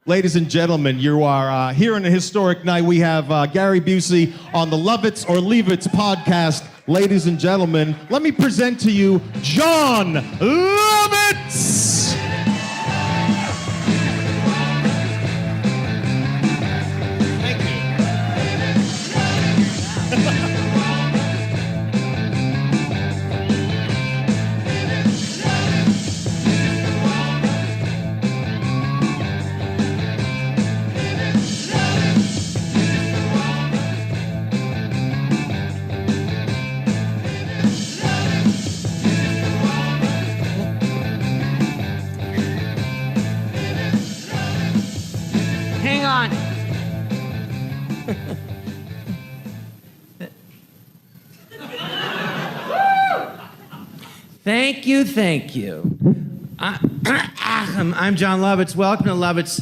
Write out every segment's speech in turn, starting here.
Ladies and gentlemen, you are here on a historic night. We have Gary Busey on the Lovitz or Leavitz podcast. Ladies and gentlemen, let me present to you John Leavitz! Thank you. Hang on. Thank you, thank you. I'm John Lovitz. Welcome to Lovitz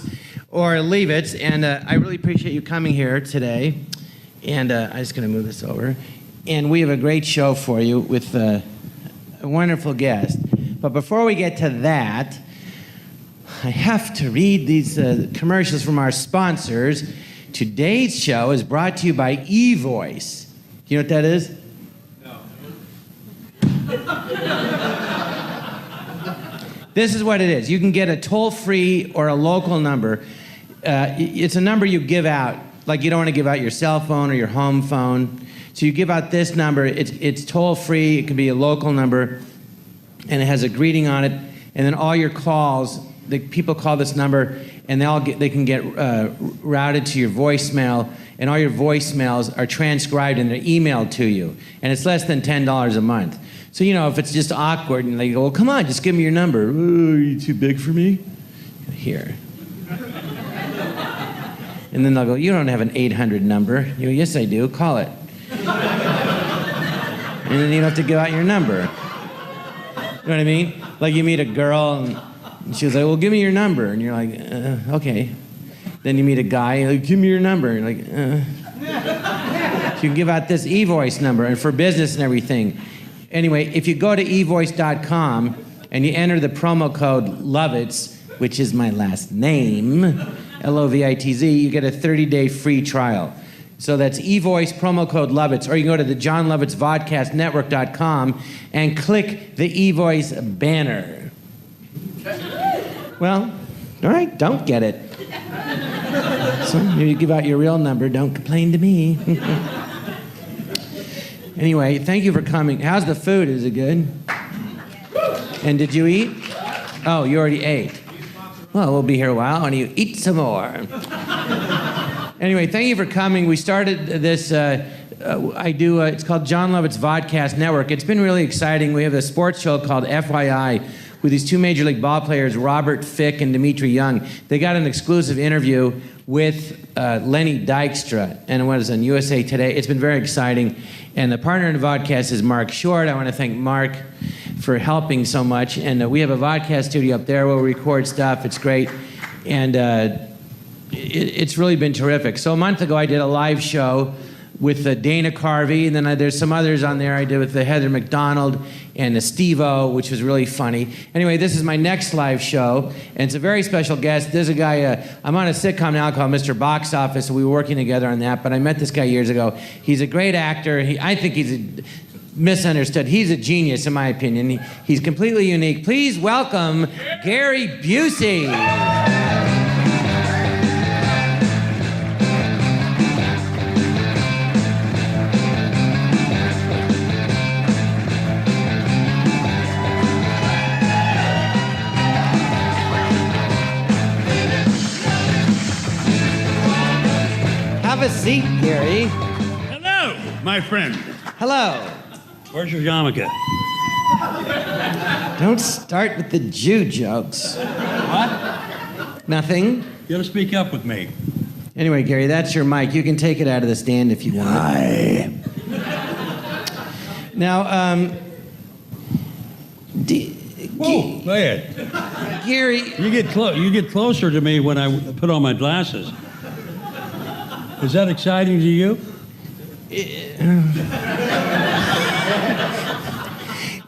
or Leavitz, and I really appreciate you coming here today. And I'm just going to move this over. And we have a great show for you with a wonderful guest. But before we get to that, I have to read these commercials from our sponsors. Today's show is brought to you by eVoice. Do you know what that is? No. This is what it is. You can get a toll-free or a local number. It's a number you give out. Like you don't want to give out your cell phone or your home phone. So you give out this number. It's toll-free. It can be a local number. And it has a greeting on it. And then all your calls, the people call this number, and they can get routed to your voicemail, and all your voicemails are transcribed and they're emailed to you. And it's less than $10 a month. So, you know, if it's just awkward and they go, well, come on, just give me your number. Oh, are you too big for me? Here. And then they'll go, you don't have an 800 number. You go, yes, I do. Call it. And then you don't have to give out your number. You know what I mean? Like you meet a girl and she was like, well, give me your number. And you're like, okay. Then you meet a guy, like, give me your number. And you're like, So you can give out this eVoice number and for business and everything. Anyway, if you go to eVoice.com and you enter the promo code Lovitz, which is my last name, L-O-V-I-T-Z, you get a 30-day free trial. So that's eVoice, promo code Lovitz, or you can go to the John Lovitz Vodcastnetwork.com and click the eVoice banner. Well, all right, don't get it. So you give out your real number, don't complain to me. Anyway, thank you for coming. How's the food? Is it good? And did you eat? Oh, you already ate. Well, we'll be here a while, and you eat some more. Anyway, thank you for coming. We started this, it's called John Lovitz Vodcast Network. It's been really exciting. We have a sports show called FYI with these two Major League ball players, Robert Fick and Dimitri Young. They got an exclusive interview with Lenny Dykstra, and it was on USA Today. It's been very exciting. And the partner in the vodcast is Mark Short. I want to thank Mark for helping so much. And we have a vodcast studio up there where we record stuff. It's great. And it's really been terrific. So a month ago, I did a live show with Dana Carvey, and then there's some others on there I did with Heather McDonald and Steve-O, which was really funny. Anyway, this is my next live show, and it's a very special guest. There's a guy, I'm on a sitcom now called Mr. Box Office, so we were working together on that, but I met this guy years ago. He's a great actor. I think he's misunderstood. He's a genius, in my opinion. He's completely unique. Please welcome Gary Busey. Have a seat, Gary. Hello, my friend. Hello. Where's your yarmulke? Don't start with the Jew jokes. What? Nothing. You gotta speak up with me. Anyway, Gary, that's your mic. You can take it out of the stand if you want. Hi. Now, Whoa, go ahead. Gary. You get closer to me when I put on my glasses. Is that exciting to you?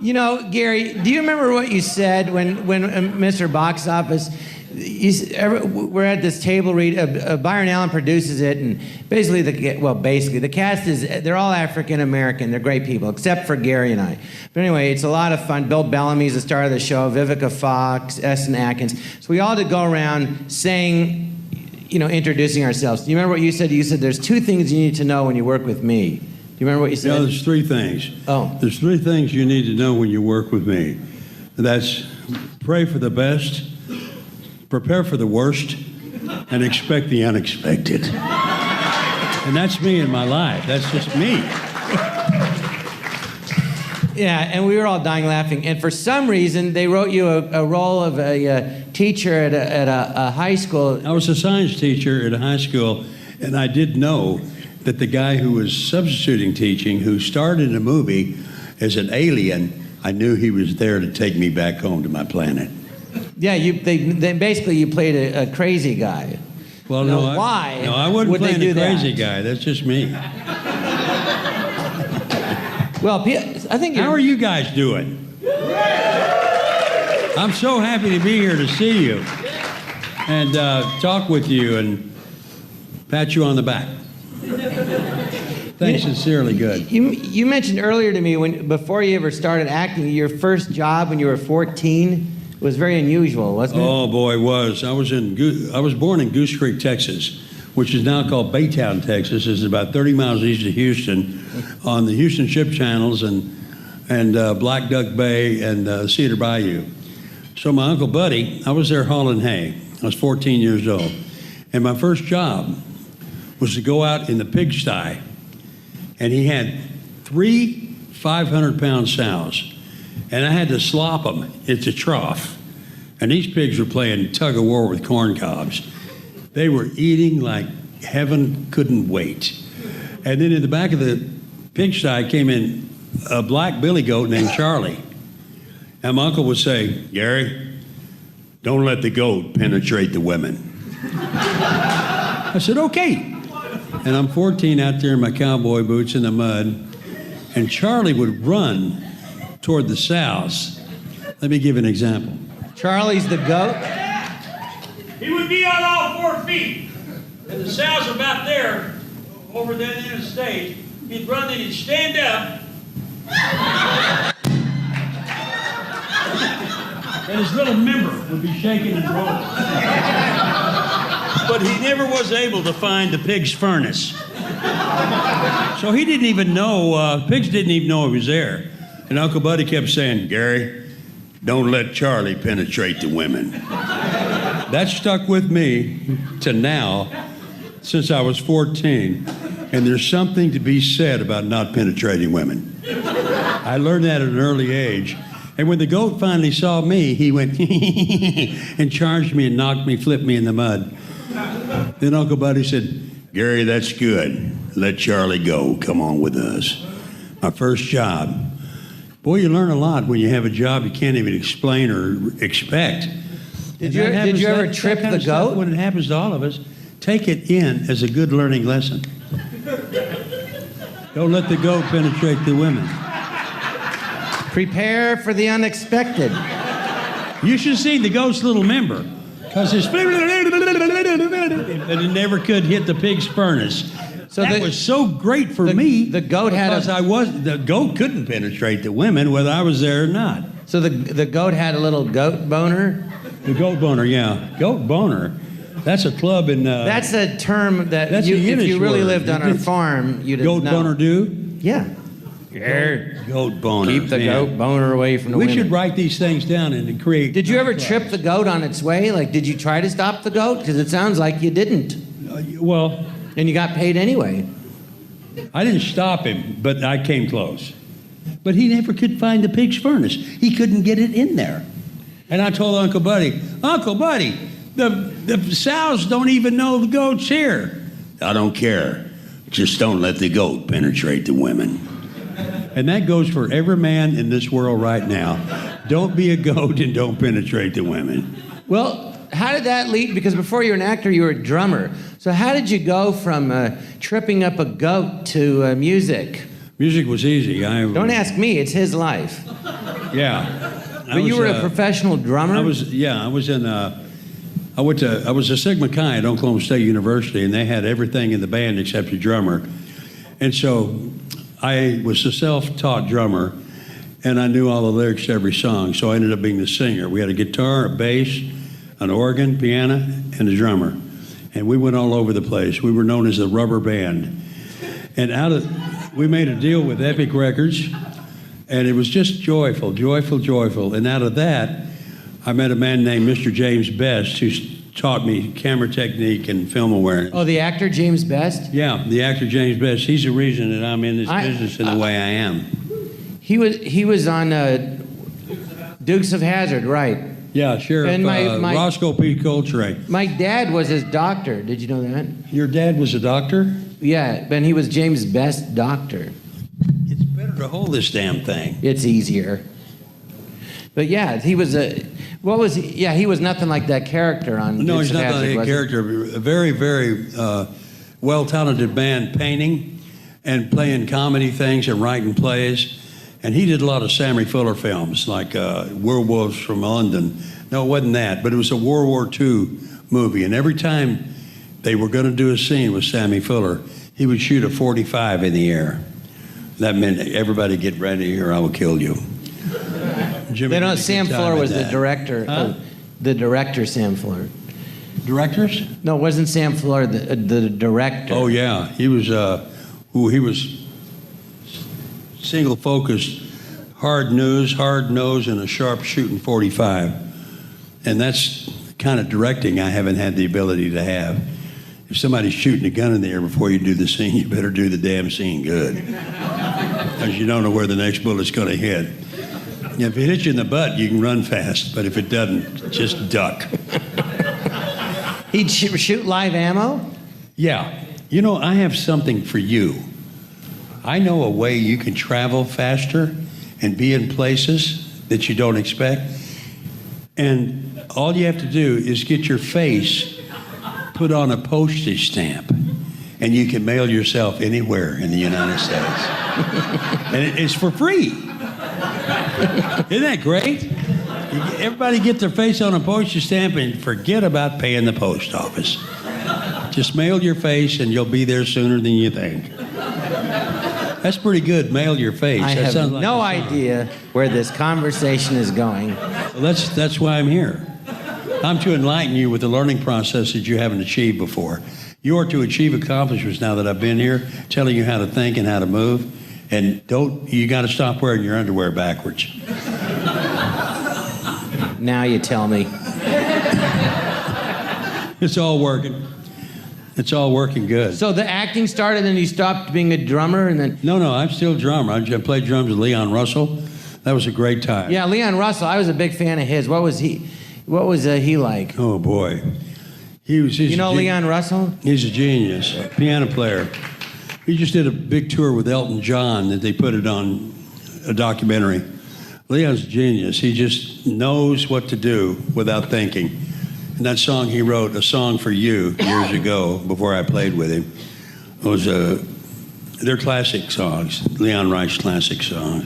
You know, Gary, do you remember what you said when Mr. Box Office we're at this table read. Byron Allen produces it, and basically the cast they're all African American. They're great people, except for Gary and I. But anyway, it's a lot of fun. Bill Bellamy's the star of the show. Vivica Fox, Essen Atkins. So we all did go around saying, introducing ourselves. Do you remember what you said? You said there's 2 things you need to know when you work with me. Do you remember what you said? No, there's 3 things. Oh. There's 3 things you need to know when you work with me. That's pray for the best, prepare for the worst, and expect the unexpected. And that's me in my life. That's just me. Yeah, and we were all dying laughing. And for some reason, they wrote you a role of a teacher at a high school. I was a science teacher at a high school, and I did know that the guy who was substituting teaching, who starred in a movie as an alien, I knew he was there to take me back home to my planet. Yeah, basically you played a crazy guy. Well, why? No, I wouldn't would play they do a crazy that? guy. That's just me. Well, I think. How are you guys doing? I'm so happy to be here to see you and talk with you and pat you on the back. Thanks, sincerely good. You mentioned earlier to me before you ever started acting, your first job when you were 14 was very unusual, wasn't it? Oh boy, it was. I was born in Goose Creek, Texas, which is now called Baytown, Texas. It's about 30 miles east of Houston, on the Houston Ship Channels and Black Duck Bay and Cedar Bayou. So my Uncle Buddy, I was there hauling hay. I was 14 years old, and my first job was to go out in the pigsty. And he had 3 500-pound sows, and I had to slop them at the trough. And these pigs were playing tug of war with corn cobs. They were eating like heaven couldn't wait. And then in the back of the pigsty came in a black billy goat named Charlie. And my uncle would say, "Gary, don't let the goat penetrate the women." I said, "Okay." And I'm 14 out there in my cowboy boots in the mud, and Charlie would run toward the sows. Let me give an example. Charlie's the goat? He would be on all 4 feet, and the sows about there, over that end of the stage. He'd run and he'd stand up, and his little member would be shaking and rolling. But he never was able to find the pig's furnace. So he didn't even know, pigs didn't even know he was there. And Uncle Buddy kept saying, "Gary, don't let Charlie penetrate the women." That stuck with me to now, since I was 14. And there's something to be said about not penetrating women. I learned that at an early age. And when the goat finally saw me, he went and charged me and knocked me, flipped me in the mud. Then Uncle Buddy said, "Gary, that's good. Let Charlie go. Come on with us." My first job. Boy, you learn a lot when you have a job you can't even explain or expect. Did you ever trip the goat? When it happens to all of us, take it in as a good learning lesson. Don't let the goat penetrate the women. Prepare for the unexpected. You should see the goat's little member, because it's but it never could hit the pig's furnace. So that was so great for me. The goat had the goat couldn't penetrate the women whether I was there or not. So the goat had a little goat boner? The goat boner, yeah. Goat boner. That's a club in... that's a term that if you really lived on our farm, you'd know. Goat boner do? Yeah. Goat boner. Keep the goat boner away from the women. We should write these things down and create... Did you ever trip the goat on its way? Like, did you try to stop the goat? Because it sounds like you didn't. Well... And you got paid anyway. I didn't stop him, but I came close. But he never could find the pig's furnace. He couldn't get it in there. And I told Uncle Buddy, "Uncle Buddy, the sows don't even know the goat's here." "I don't care. Just don't let the goat penetrate the women." And that goes for every man in this world right now. Don't be a goat and don't penetrate the women. Well, how did that lead? Because before you were an actor, you were a drummer. So how did you go from tripping up a goat to music? Music was easy. Don't ask me. It's his life. Yeah. But you were a professional drummer? I was in I was a Sigma Chi at Oklahoma State University, and they had everything in the band except a drummer. And so I was a self-taught drummer, and I knew all the lyrics to every song, so I ended up being the singer. We had a guitar, a bass, an organ, piano, and a drummer. And we went all over the place. We were known as the Rubber Band. And we made a deal with Epic Records, and it was just joyful, joyful, joyful. And out of that, I met a man named Mr. James Best, who taught me camera technique and film awareness. Oh, the actor James Best? Yeah, the actor James Best. He's the reason that I'm in this business in the way I am. He was on Dukes of Hazzard, right? Yeah, Sheriff And Roscoe P. Coltrane. My dad was his doctor. Did you know that? Your dad was a doctor? Yeah, but he was James Best doctor. It's better to hold this damn thing. It's easier. But yeah, he was he was nothing like that character on No, Dukes he's of not Hazzard, that was he? character. A very, very well-talented man painting and playing comedy things and writing plays. And he did a lot of Sammy Fuller films, like Werewolves from London. No, it wasn't that, but it was a World War II movie. And every time they were going to do a scene with Sammy Fuller, he would shoot a .45 in the air. That meant everybody get ready or I will kill you. Sam Fuller was the director. Huh? The director, Sam Fuller. Directors? No, it wasn't Sam Fuller, the director. Oh, yeah. He was single-focused, hard nose, and a sharp shooting .45. And that's the kind of directing I haven't had the ability to have. If somebody's shooting a gun in the air before you do the scene, you better do the damn scene good. Because you don't know where the next bullet's going to hit. If it hits you in the butt, you can run fast. But if it doesn't, just duck. He'd shoot live ammo? Yeah. You know, I have something for you. I know a way you can travel faster and be in places that you don't expect. And all you have to do is get your face put on a postage stamp, and you can mail yourself anywhere in the United States. And it's for free. Isn't that great? Everybody get their face on a postage stamp and forget about paying the post office. Just mail your face and you'll be there sooner than you think. That's pretty good, mail your face. I That have sounds like no a song. idea where this conversation is going. Well, that's why I'm here. I'm to enlighten you with the learning process that you haven't achieved before. You are to achieve accomplishments now that I've been here, telling you how to think and how to move. And you got to stop wearing your underwear backwards. Now you tell me. It's all working. It's all working good. So the acting started, and then you stopped being a drummer, and then... No, I'm still a drummer. I played drums with Leon Russell. That was a great time. Yeah, Leon Russell, I was a big fan of his. What was he like? Oh, boy. He's You know Leon Russell? He's a genius, piano player. He just did a big tour with Elton John that they put it on a documentary. Leon's a genius. He just knows what to do without thinking. And that song he wrote, A Song for You, years ago, before I played with him, was they're classic songs. Leon writes classic songs.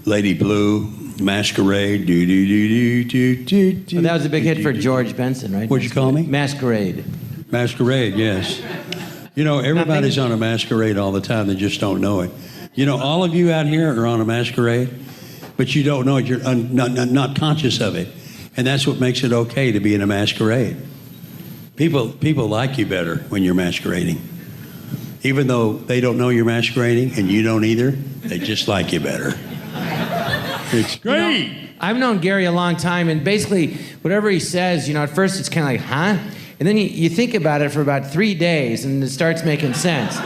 Lady Blue, Masquerade, do-do-do-do-do-do-do. Well, that was a big hit for George Benson, right? What'd you call me? Masquerade. Masquerade, yes. You know, everybody's on a masquerade all the time. They just don't know it. You know, all of you out here are on a masquerade, but you don't know it. You're not conscious of it. And that's what makes it okay to be in a masquerade. People like you better when you're masquerading. Even though they don't know you're masquerading and you don't either, they just like you better. It's great. You know, I've known Gary a long time, and basically, whatever he says, you know, at first it's kind of like, huh? And then you think about it for about 3 days, and it starts making sense.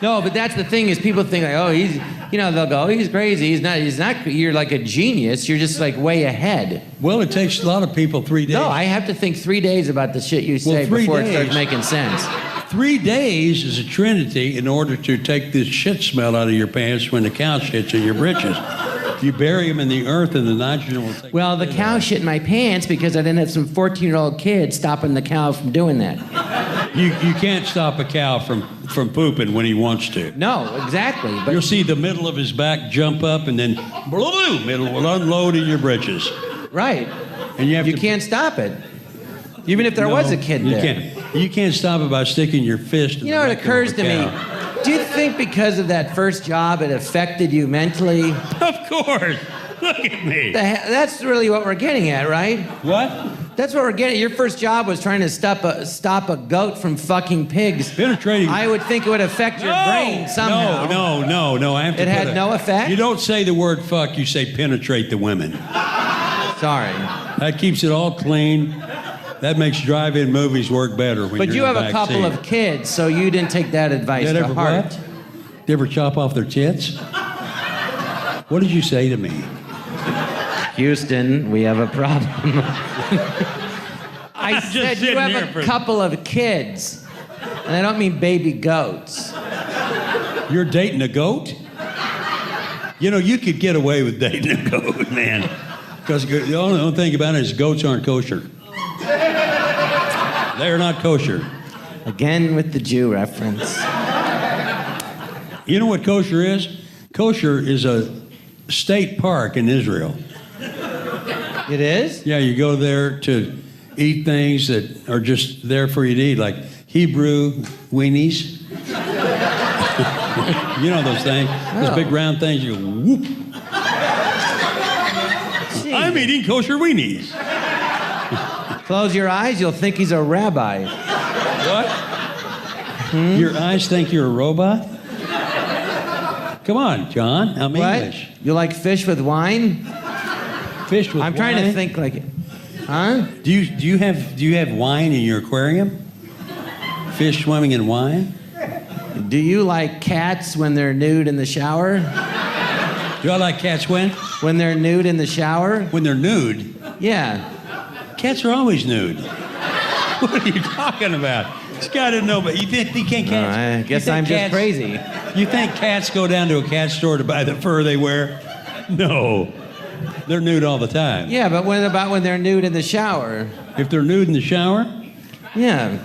No, but that's the thing is people think like, oh, he's, you know, they'll go, oh, he's crazy. He's not, you're like a genius. You're just like way ahead. Well, it takes a lot of people 3 days. No, I have to think 3 days about the shit you say before it starts making sense. 3 days is a trinity in order to take this shit smell out of your pants when the cow shits in your britches. You bury them in the earth and the nitrogen will take... Well, the cow shit in my pants because I didn't have some 14-year-old kid stopping the cow from doing that. You can't stop a cow from pooping when he wants to. No, exactly. But You'll see the middle of his back jump up and then middle will unload in your britches. right. And you can't stop it. Even if there was a kid you there. You can't stop it by sticking your fist in You know, the it rectum occurs of a to me, cow. do you think because of that first job it affected you mentally? Of course. Look at me. That's really what we're getting at, right? What? That's what we're getting. Your first job was trying to stop a goat from fucking pigs. Penetrating. I would think it would affect your brain somehow. No. I have to It had no effect? You don't say the word fuck, you say penetrate the women. Sorry. That keeps it all clean. That makes drive-in movies work better when But you're you in the have a back couple seat. of kids, so you didn't take that advice Did I to ever heart. what? You ever chop off their tits? What did you say to me? Houston, we have a problem. I just said you sitting here have for- a couple of kids. And I don't mean baby goats. You're dating a goat? You know, you could get away with dating a goat, man. Because the only thing about it is goats aren't kosher. They're not kosher. Again with the Jew reference. You know what kosher is? Kosher is a state park in Israel. It is? Yeah, you go there to eat things that are just there for you to eat, like Hebrew weenies. You know those things? Those big round things, you go, whoop. Gee. I'm eating kosher weenies. Close your eyes, you'll think he's a rabbi. What? Your eyes think you're a robot? Come on, John. I'm What? English. You like fish with wine? Fish with I'm trying to wine? think like, huh? Do you have wine in your aquarium? Fish swimming in wine? Do you like cats when they're nude in the shower? Do I like cats when? When they're nude in the shower? When they're nude. Yeah. Cats are always nude. What are you talking about? This guy didn't know, but you think cats? I guess I'm just crazy. You think cats go down to a cat store to buy the fur they wear? No. They're nude all the time. Yeah, but what about when they're nude in the shower? If they're nude in the shower, Yeah.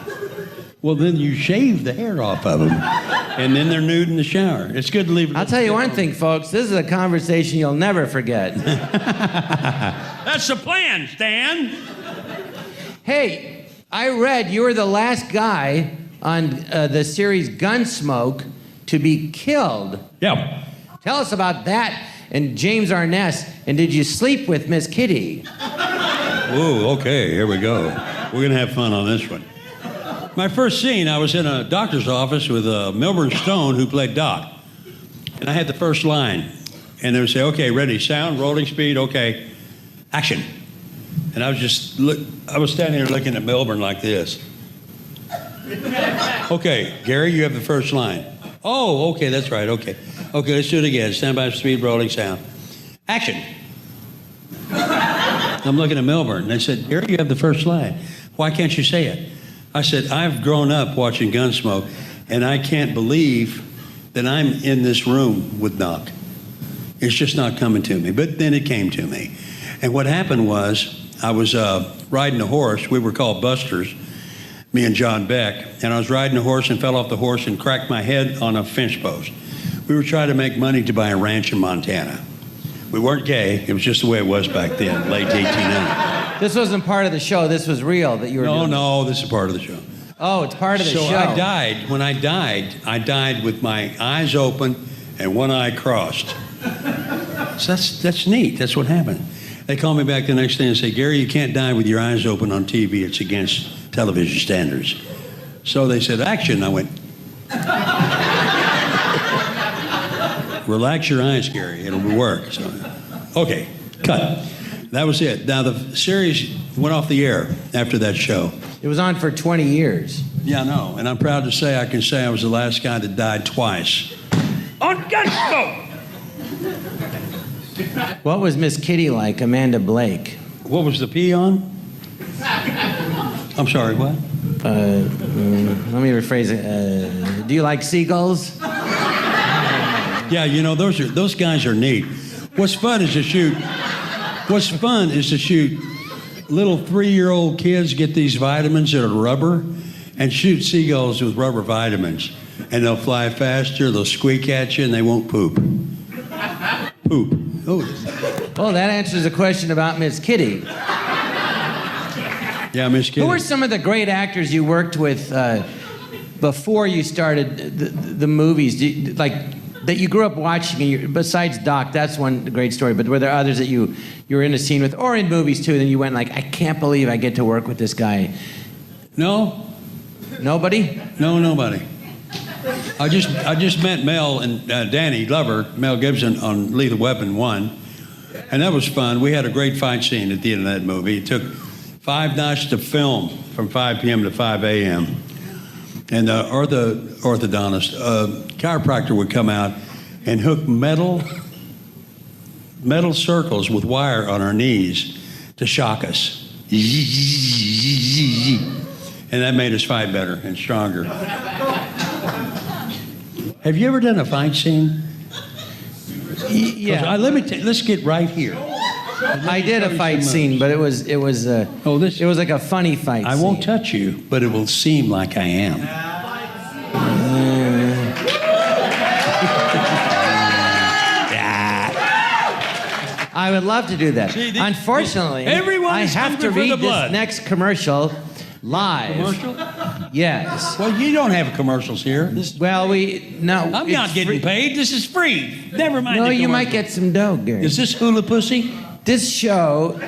well, then you shave the hair off of them. And then they're nude in the shower. It's good to leave it. I'll tell you one thing, folks. This is a conversation you'll never forget. That's the plan, Stan. Hey, I read you were the last guy on the series Gunsmoke to be killed. Yeah. Tell us about that and James Arness. And did you sleep with Miss Kitty? Ooh, okay, here we go. We're going to have fun on this one. My first scene, I was in a doctor's office with Milburn Stone, who played Doc. And I had the first line. And they would say, okay, ready, sound, rolling speed, okay, action. And I was standing here looking at Milburn like this. Okay, Gary, you have the first line. Oh, okay, that's right, okay. Okay, let's do it again. Stand by, speed, rolling, sound. Action. I'm looking at Milburn. They said, Gary, you have the first line. Why can't you say it? I said, I've grown up watching Gunsmoke, and I can't believe that I'm in this room with Doc. It's just not coming to me. But then it came to me. And what happened was, I was riding a horse. We were called Busters, me and John Beck. And I was riding a horse and fell off the horse and cracked my head on a fence post. We were trying to make money to buy a ranch in Montana. We weren't gay. It was just the way it was back then, late 1800s. This wasn't part of the show. This was real that you were doing. No, this is part of the show. Oh, it's part of the So show. I died. When I died with my eyes open and one eye crossed. So that's neat. That's what happened. They called me back the next day and said, Gary, you can't die with your eyes open on TV. It's against television standards. So they said, action. I went, relax your eyes, Gary. It'll work. So, okay, cut. That was it. Now, the series went off the air after that show. It was on for 20 years. Yeah, I know. And I'm proud to say I can say I was the last guy that died twice. On Gunsmoke! What was Miss Kitty like, Amanda Blake? What was the P on? I'm sorry, what? Let me rephrase it. Do you like seagulls? Yeah, you know, those guys are neat. What's fun is to shoot little 3-year-old kids get these vitamins that are rubber and shoot seagulls with rubber vitamins. And they'll fly faster, they'll squeak at you, and they won't poop. Poop. Oh. Well, that answers the question about Miss Kitty. Yeah, Miss Kitty. Who were some of the great actors you worked with before you started the movies? That you grew up watching, and besides Doc, that's one great story, but were there others that you were in a scene with, or in movies too, and you went like, I can't believe I get to work with this guy? No. Nobody? No, nobody. I just met Mel and Danny Glover, Mel Gibson, on Lethal Weapon 1, and that was fun. We had a great fight scene at the end of that movie. It took 5 nights to film, from 5 p.m. to 5 a.m., and the orthodontist, chiropractor would come out and hook metal circles with wire on our knees to shock us. And that made us fight better and stronger. Have you ever done a fight scene? Yeah. Let's get right here. I did a fight scene, but it was like a funny fight scene. I won't touch you, but it will seem like I am. I would love to do that. Unfortunately, I have to read this next commercial live. Commercial? Yes. Well, you don't have commercials here. I'm not getting paid. This is free. Never mind. No, you might get some dough, Gary. Is this Hula Pussy? This show.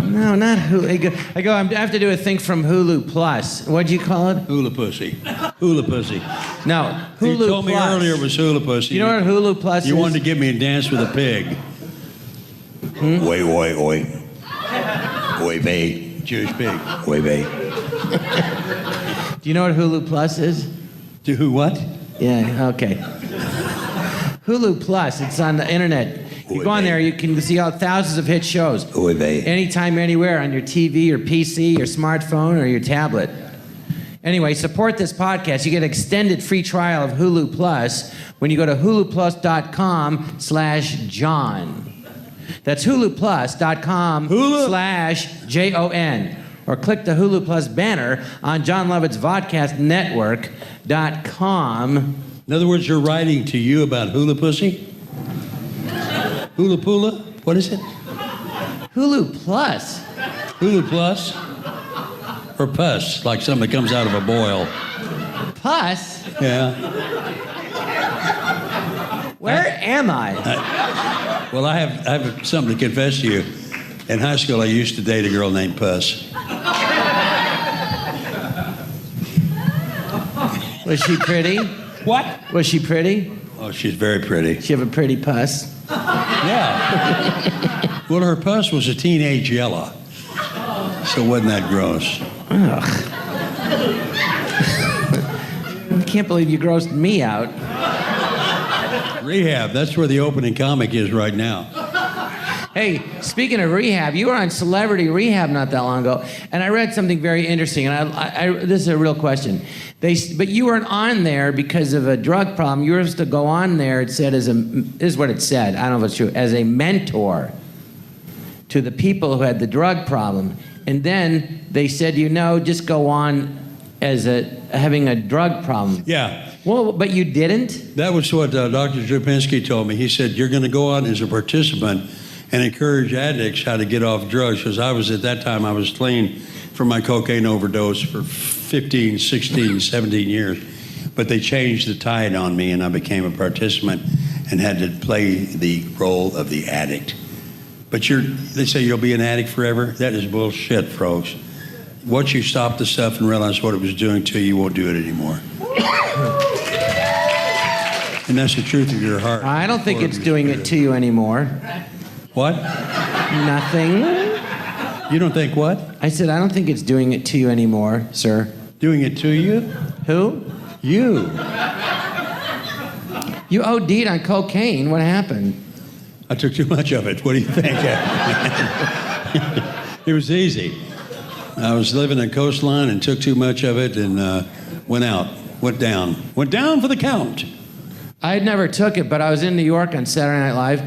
No, not Hulu. I have to do a thing from Hulu Plus. What'd you call it? Hula Pussy. Hula Pussy. No, Hulu Plus. You told me earlier it was Hula Pussy. You know what Hulu Plus is? You wanted to get me a dance with a pig. Oi, oi, oi. Oi, vey. Jewish pig. Oi, vey. Do you know what Hulu Plus is? Do who what? Yeah, okay. Hulu Plus, it's on the internet. You go on there, you can see all thousands of hit shows. Oi, vey. Anytime, anywhere, on your TV, your PC, your smartphone, or your tablet. Anyway, support this podcast. You get an extended free trial of Hulu Plus when you go to huluplus.com/John. That's huluplus.com/JON. Or click the Hulu Plus banner on John Levitt's vodcastnetwork.com. In other words, you're writing to you about Hula Pussy? Hula Pula? What is it? Hulu Plus. Hulu Plus? Or pus, like something that comes out of a boil. Pus? Yeah. Where am I? Well, I have something to confess to you. In high school, I used to date a girl named Puss. Was she pretty? What? Was she pretty? Oh, she's very pretty. She have a pretty pus? Yeah. Well, her pus was a teenage yellow. So wasn't that gross? Ugh. I can't believe you grossed me out. Rehab, that's where the opening comic is right now. Hey, speaking of rehab, you were on Celebrity Rehab not that long ago, and I read something very interesting, and this is a real question. But you weren't on there because of a drug problem. You were supposed to go on there, it said, this is what it said, I don't know if it's true, as a mentor to the people who had the drug problem. And then they said, just go on as having a drug problem. Yeah. Well, but you didn't? That was what Dr. Drapinski told me. He said, you're going to go on as a participant and encourage addicts how to get off drugs. Because at that time, I was clean from my cocaine overdose for 15, 16, 17 years. But they changed the tide on me, and I became a participant and had to play the role of the addict. But they say you'll be an addict forever. That is bullshit, folks. Once you stop the stuff and realize what it was doing to you, you won't do it anymore. And that's the truth of your heart. I don't think it's doing it to you anymore. What? Nothing. You don't think what? I said, I don't think it's doing it to you anymore, sir. Doing it to you? Who? You. You OD'd on cocaine. What happened? I took too much of it. What do you think? It was easy. I was living in coastline and took too much of it and went down for the count. I had never took it, but I was in New York on Saturday Night Live,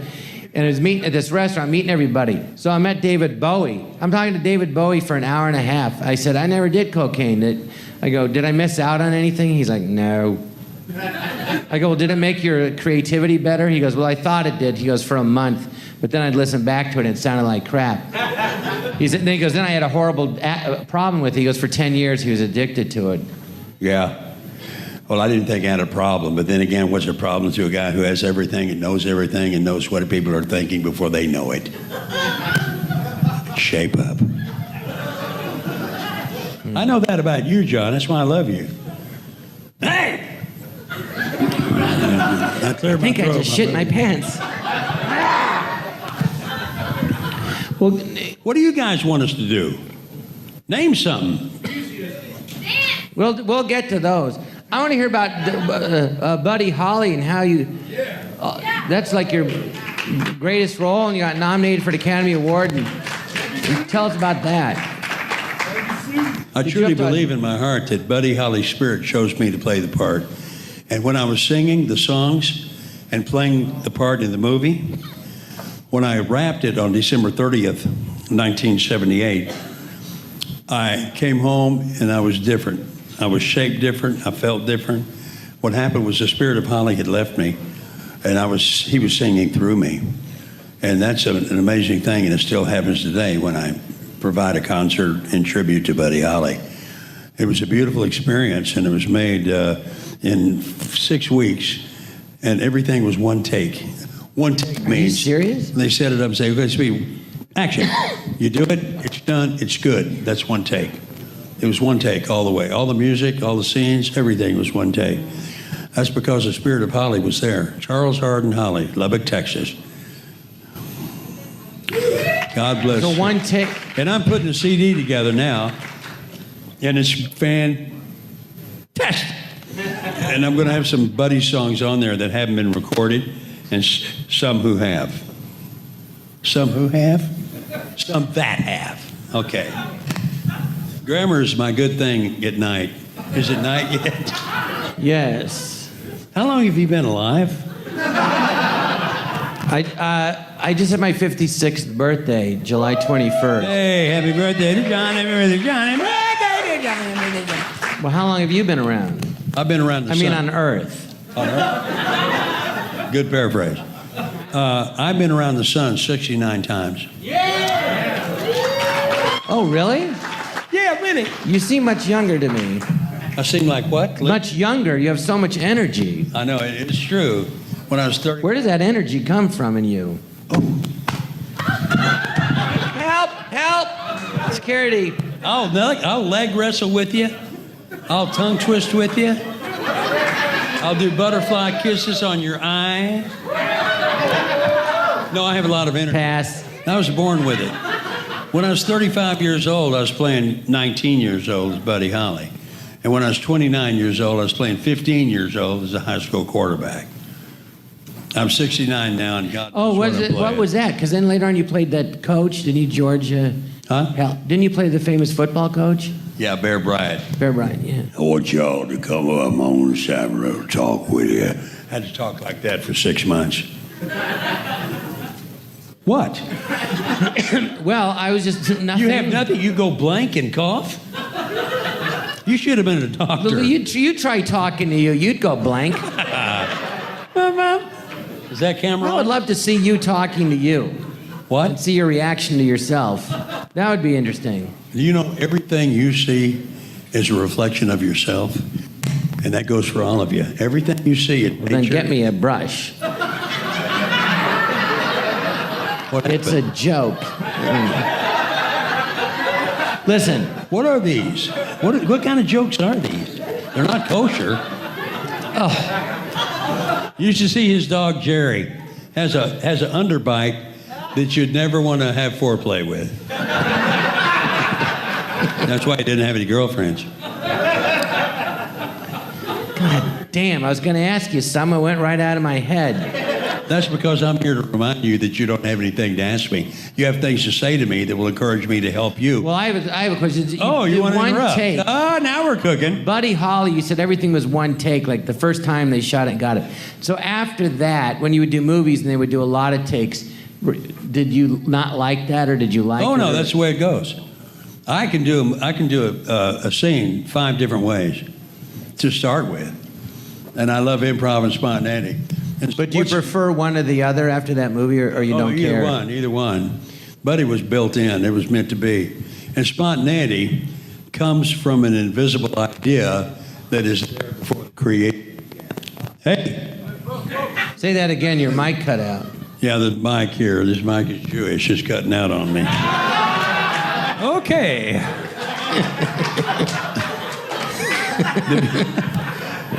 and I was meeting at this restaurant, meeting everybody. So I met David Bowie. I'm talking to David Bowie for an hour and a half. I said, I never did cocaine. I go, did I miss out on anything? He's like, no. I go, well, did it make your creativity better? He goes, well, I thought it did. He goes, for a month. But then I'd listen back to it and it sounded like crap. Then he goes, then I had a horrible problem with it. He goes, for 10 years he was addicted to it. Yeah. Well, I didn't think I had a problem, but then again, what's a problem to a guy who has everything and knows what people are thinking before they know it? Shape up. I know that about you, John. That's why I love you. Hey! I think I just shit my pants. Well, what do you guys want us to do? Name something. We'll get to those. I want to hear about Buddy Holly and how you. That's like your greatest role, and you got nominated for the Academy Award. And tell us about that. I truly believe in my heart that Buddy Holly's spirit chose me to play the part. And when I was singing the songs and playing the part in the movie, when I wrapped it on December 30th, 1978, I came home and I was different. I was shaped different. I felt different. What happened was the spirit of Holly had left me, and he was singing through me. And that's an amazing thing, and it still happens today when I provide a concert in tribute to Buddy Holly. It was a beautiful experience, and it was made in 6 weeks, and everything was one take. One take means... Are you serious? They set it up and say, okay, speed, action. You do it, it's done, it's good. That's one take. It was one take all the way. All the music, all the scenes, everything was one take. That's because the spirit of Holly was there. Charles Hardin Holly, Lubbock, Texas. God bless So you. one take. And I'm putting a CD together now, and it's fantastic. And I'm going to have some Buddy songs on there that haven't been recorded, and some who have. Some who have? Some that have. Okay. Grammar is my good thing at night. Is it night yet? Yes. How long have you been alive? I just had my 56th birthday, July 21st. Hey, happy birthday to John. Happy birthday to John. Happy birthday to John. Well, how long have you been around? I've been around the sun. on Earth. On Earth? Good paraphrase. I've been around the sun 69 times. Oh, really? Yeah, really. You seem much younger to me. I seem like what? Much younger. You have so much energy. I know, it's true. When I was 30. Where does that energy come from in you? Oh. Help! Help! Security. I'll leg wrestle with you. I'll tongue twist with you. I'll do butterfly kisses on your eye. No, I have a lot of energy. Pass. I was born with it. When I was 35 years old, I was playing 19 years old as Buddy Holly. And when I was 29 years old, I was playing 15 years old as a high school quarterback. I'm 69 now, and God knows what was that? Because then later on you played that coach, didn't you, George? Didn't you play the famous football coach? Yeah, Bear Bryant. Bear Bryant, yeah. I want y'all to come up on the side of the road and talk with you. I had to talk like that for 6 months. What? Well, I was just nothing. You have nothing? You go blank and cough? You should have been a doctor. You try talking to you, you'd go blank. Is that camera I would on? love to see you talking to you. What? And see your reaction to yourself. That would be interesting. Do you know everything you see is a reflection of yourself? And that goes for all of you. Everything you see in Well, then nature. get me a brush. What It's a happened? joke. Listen. What are these? What kind of jokes are these? They're not kosher. Oh. You should see his dog Jerry has an underbite that you'd never want to have foreplay with. That's why he didn't have any girlfriends. God damn, I was going to ask you something. It went right out of my head. That's because I'm here to remind you that you don't have anything to ask me. You have things to say to me that will encourage me to help you. Well, I have a question. you did want to one interrupt? take. Oh, now we're cooking. Buddy Holly, you said everything was one take, like the first time they shot it and got it. So after that, when you would do movies and they would do a lot of takes, did you not like that, or did you like it? Oh, no, that's the way it goes. I can do a scene 5 different ways to start with. And I love improv and spontaneity. And But do you prefer one or the other after that movie, or you don't care? Either one. but it was built in. It was meant to be. And spontaneity comes from an invisible idea that is there before the creation. Hey. Say that again, your mic cut out. Yeah, the mic here, this mic is Jewish. It's cutting out on me. Okay.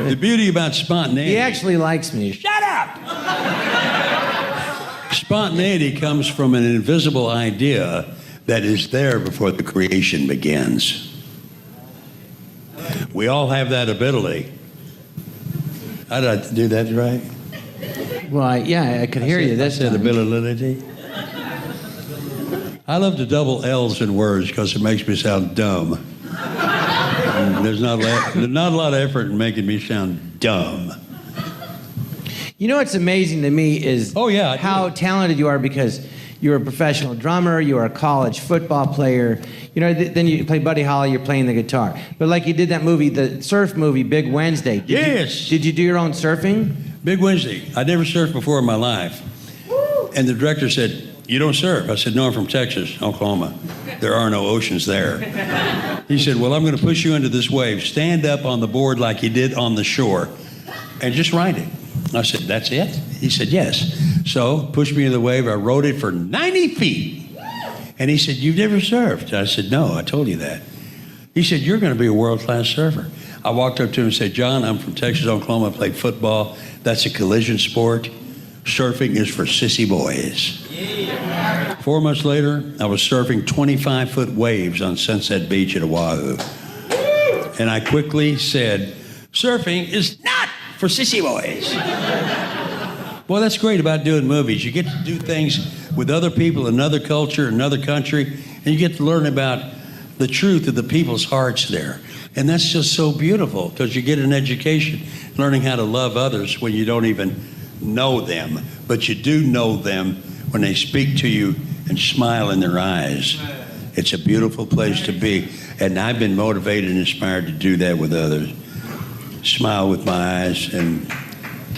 The beauty about spontaneity. He actually likes me. Shut up! Spontaneity comes from an invisible idea that is there before the creation begins. We all have that ability. How did I do that right? Well, I could hear you this I said time. ability. I love the double L's in words because it makes me sound dumb. There's not a lot of effort in making me sound dumb. You know what's amazing to me is how talented you are, because you're a professional drummer, you're a college football player. You know, then you play Buddy Holly, you're playing the guitar. But like you did that movie, the surf movie, Big Wednesday. Did you do your own surfing? Big Wednesday. I'd never surfed before in my life. And the director said, "You don't surf?" I said, "No, I'm from Texas, Oklahoma. There are no oceans there." He said, "Well, I'm going to push you into this wave. Stand up on the board like you did on the shore and just ride it." I said, "That's it?" He said, "Yes." So pushed me into the wave. I rode it for 90 feet. And he said, "You've never surfed?" I said, "No, I told you that." He said, "You're going to be a world-class surfer." I walked up to him and said, "John, I'm from Texas, Oklahoma. I played football. That's a collision sport. Surfing is for sissy boys." 4 months later, I was surfing 25-foot waves on Sunset Beach at Oahu. And I quickly said, "Surfing is not for sissy boys." Well, that's great about doing movies. You get to do things with other people, another culture, another country, and you get to learn about the truth of the people's hearts there. And that's just so beautiful, because you get an education learning how to love others when you don't even know them, but you do know them when they speak to you and smile in their eyes. It's a beautiful place to be, and I've been motivated and inspired to do that with others. Smile with my eyes and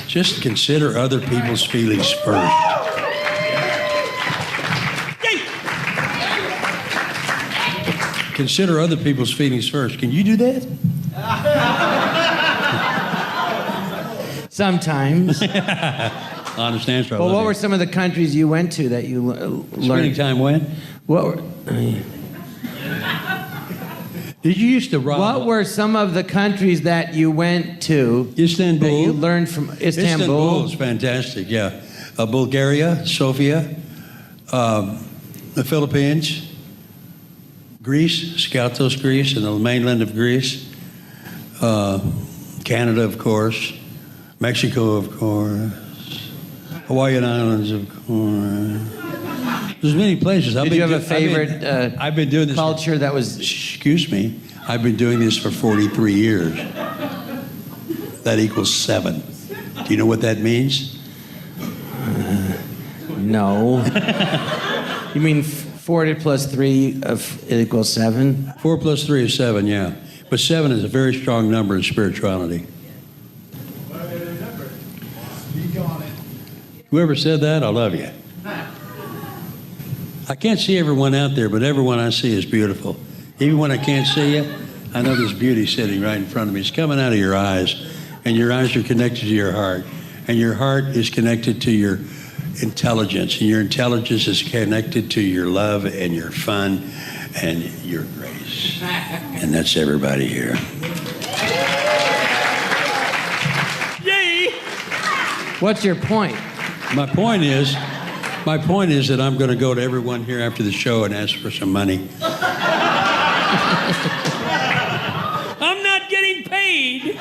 just consider other people's feelings first. Consider other people's feelings first. Can you do that? Sometimes. Honest answer. Well, what were some of the countries you went to that you learned? Spending time when? What were, Did you used to rob? what were some of the countries that you went to Istanbul. that you learned from Istanbul? Istanbul is fantastic, yeah. Bulgaria, Sofia, the Philippines, Greece, Skiathos, Greece, and the mainland of Greece, Canada, of course, Mexico, of course, Hawaiian Islands, of course. There's many places. Did you have a favorite I've been doing this culture that was... Excuse me. I've been doing this for 43 years. That equals 7. Do you know what that means? No. You mean 40 plus 3 equals 7? 4 plus 3 is 7, yeah. But 7 is a very strong number in spirituality. Whoever said that, I love you. I can't see everyone out there, but everyone I see is beautiful. Even when I can't see you, I know there's beauty sitting right in front of me. It's coming out of your eyes, and your eyes are connected to your heart, and your heart is connected to your intelligence, and your intelligence is connected to your love and your fun and your grace. And that's everybody here. Yay! What's your point? My point is that I'm going to go to everyone here after the show and ask for some money. I'm not getting paid.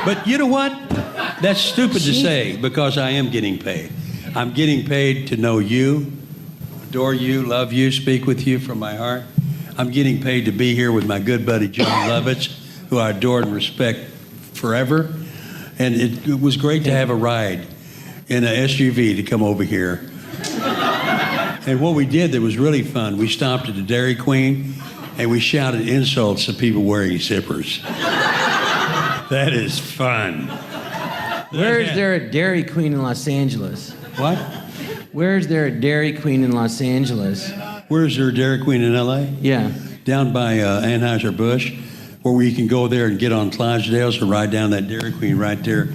But you know what? That's stupid to say, because I am getting paid. I'm getting paid to know you, adore you, love you, speak with you from my heart. I'm getting paid to be here with my good buddy John Leavitz, who I adore and respect forever. And it was great to have a ride in an SUV to come over here. And what we did that was really fun, we stopped at the Dairy Queen and we shouted insults to people wearing zippers. That is fun. Where is there a Dairy Queen in Los Angeles? What? Where's there a Dairy Queen in Los Angeles? Where's there a Dairy Queen in L.A.? Yeah. Down by Anheuser-Busch, where you can go there and get on Clydesdales and ride down that Dairy Queen right there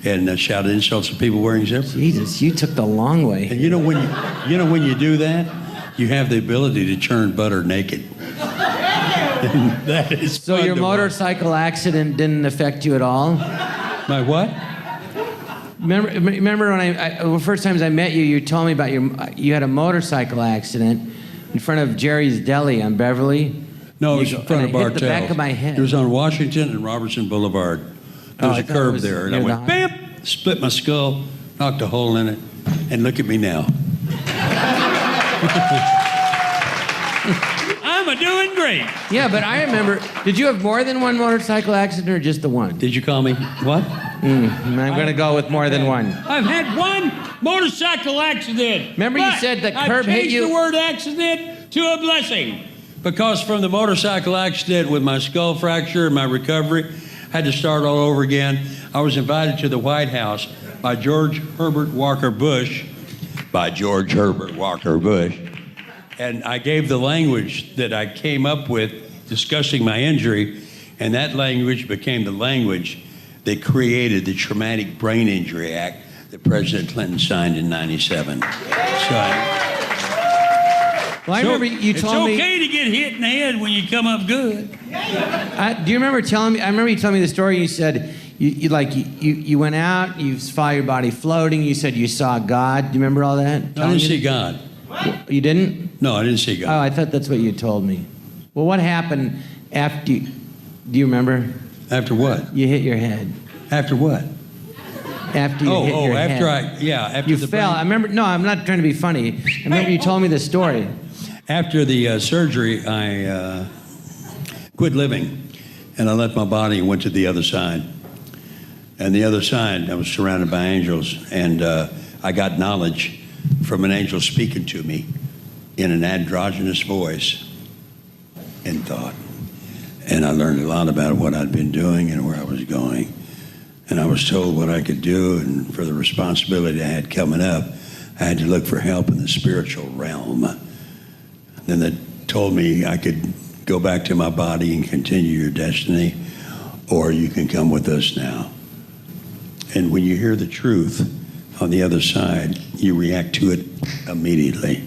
and shout insults at people wearing zippers. Jesus, you took the long way. And you know when you do that, you have the ability to churn butter naked. And that is So fun your to watch. motorcycle accident didn't affect you at all? My what? Remember when the first times I met you, you told me about you had a motorcycle accident in front of Jerry's Deli on Beverly. No, it was in front of and it hit Bartell's. the back of my head. It was on Washington and Robertson Boulevard. There was I a thought it curve was there, and I near went, the bam, split my skull, knocked a hole in it, and look at me now. I'm doing great. Yeah, but I remember. Did you have more than one motorcycle accident or just the one? Did you call me what? I'm going to go with more than one. I've had one motorcycle accident. Remember you said the curb hit you? I've changed the word accident to a blessing. Because from the motorcycle accident with my skull fracture and my recovery, I had to start all over again. I was invited to the White House by George Herbert Walker Bush. And I gave the language that I came up with discussing my injury, and that language became the language that created the Traumatic Brain Injury Act that President Clinton signed in '97. Well, I remember you told me. It's okay to get hit in the head when you come up good. Do you remember telling me? I remember you telling me the story. You said you went out, you saw your body floating. You said you saw God. Do you remember all that? I didn't see God. You didn't? No, I didn't see God. Oh, I thought that's what you told me. Well, what happened after you? Do you remember? After what? You hit your head. After what? After you hit your head. After You the fell. brain- I remember. No, I'm not trying to be funny. I remember you told me the story. After the surgery, I quit living, and I left my body and went to the other side. And the other side, I was surrounded by angels, and I got knowledge from an angel speaking to me in an androgynous voice and thought. And I learned a lot about what I'd been doing and where I was going. And I was told what I could do, and for the responsibility I had coming up, I had to look for help in the spiritual realm. Then they told me I could go back to my body and continue your destiny, or you can come with us now. And when you hear the truth on the other side, you react to it immediately.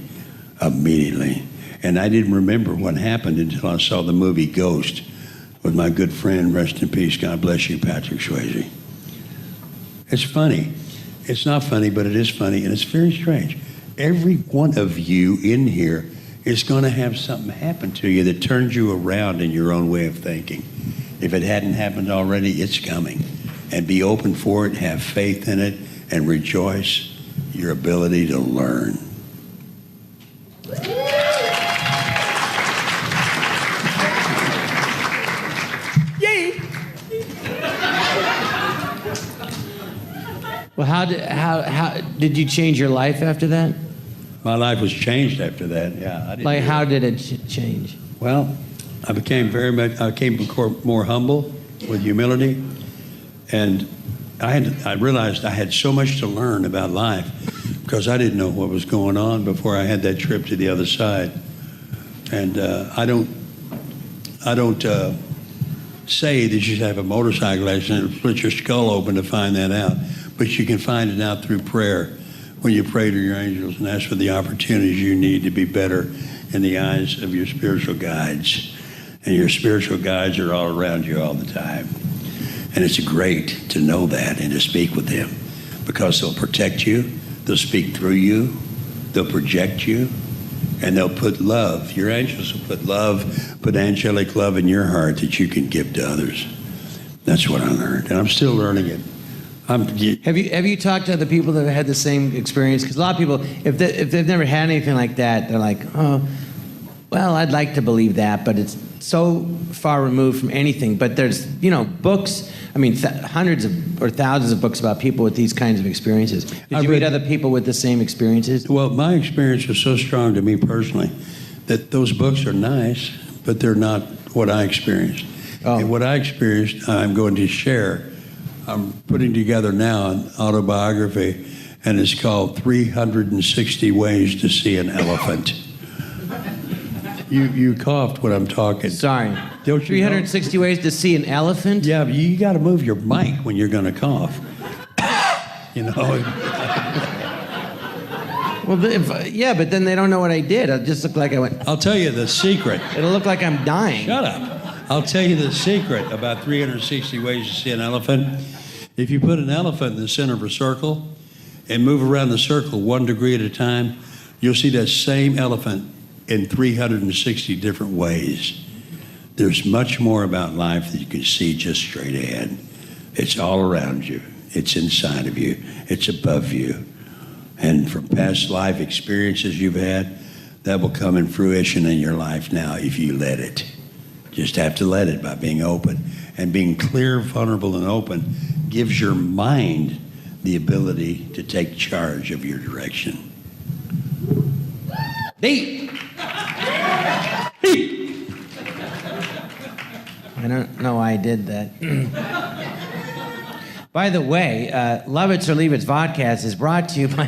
And I didn't remember what happened until I saw the movie Ghost with my good friend, rest in peace, God bless you, Patrick Swayze. It's funny. It's not funny, but it is funny, and it's very strange. Every one of you in here is going to have something happen to you that turns you around in your own way of thinking. If it hadn't happened already, it's coming. And be open for it, have faith in it, and rejoice your ability to learn. Yay! Well, how did you change your life after that? My life was changed after that. Yeah, I didn't Like, do how it. did it change? Well, I became more humble with humility, and I realized I had so much to learn about life because I didn't know what was going on before I had that trip to the other side. And I don't say that you should have a motorcycle accident and split your skull open to find that out, but you can find it out through prayer when you pray to your angels and ask for the opportunities you need to be better in the eyes of your spiritual guides. And your spiritual guides are all around you all the time. And it's great to know that and to speak with them because they'll protect you, they'll speak through you, they'll project you, and they'll put love. Your angels will put angelic love in your heart that you can give to others. That's what I learned, and I'm still learning it. Have you talked to other people that have had the same experience? Because a lot of people, if they've never had anything like that, they're like, oh, well, I'd like to believe that, but it's so far removed from anything. But there's, books, hundreds or thousands of books about people with these kinds of experiences. Did you read other people with the same experiences? Well, my experience was so strong to me personally that those books are nice, but they're not what I experienced. Oh. And what I experienced, I'm going to share. I'm putting together now an autobiography, and it's called 360 Ways to See an Elephant. You coughed when I'm talking. Sorry. Don't you know? 360 ways to see an elephant? Yeah, but you got to move your mic when you're going to cough. You know? Well, but then they don't know what I did. It'll just look like I went. I'll tell you the secret. It'll look like I'm dying. Shut up. I'll tell you the secret about 360 ways to see an elephant. If you put an elephant in the center of a circle and move around the circle 1 degree at a time, you'll see that same elephant in 360 different ways. There's much more about life that you can see just straight ahead. It's all around you. It's inside of you. It's above you. And from past life experiences you've had, that will come in fruition in your life now if you let it. Just have to let it by being open. And being clear, vulnerable, and open gives your mind the ability to take charge of your direction. I don't know why I did that. By the way, Lovitz or Leavitz Vodcast is brought to you by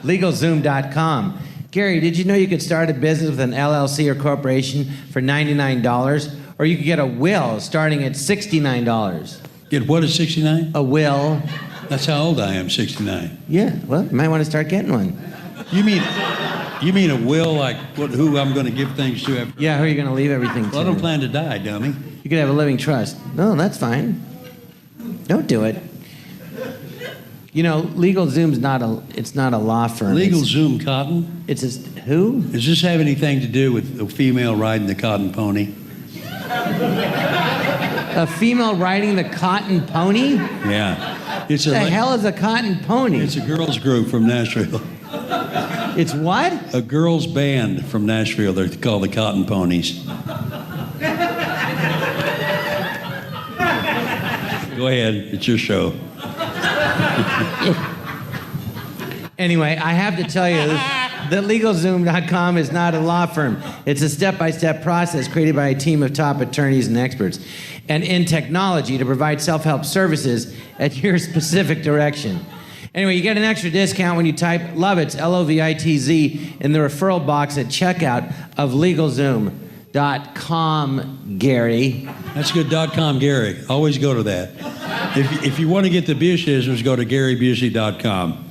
LegalZoom.com. Gary, did you know you could start a business with an LLC or corporation for $99? Or you could get a will starting at $69. Get what at 69? A will. That's how old I am, 69. Yeah, well, you might want to start getting one. You mean a will like who I'm going to give things to after? Yeah, who are you going to leave everything to? Well, I don't plan to die, dummy. You could have a living trust. No, that's fine. Don't do it. You know, LegalZoom's not a law firm. LegalZoom cotton? It's just, who? Does this have anything to do with a female riding the cotton pony? A female riding the cotton pony? Yeah. It's What the hell is a cotton pony? It's a girls group from Nashville. It's what? A girls band from Nashville. They're called the Cotton Ponies. Go ahead. It's your show. Anyway, I have to tell you that LegalZoom.com is not a law firm. It's a step-by-step process created by a team of top attorneys and experts, and in technology to provide self-help services at your specific direction. Anyway, you get an extra discount when you type Lovitz, L-O-V-I-T-Z, in the referral box at checkout of LegalZoom.com, Gary. That's good. .com, Gary. Always go to that. If you want to get the Buseyisms, go to GaryBusey.com.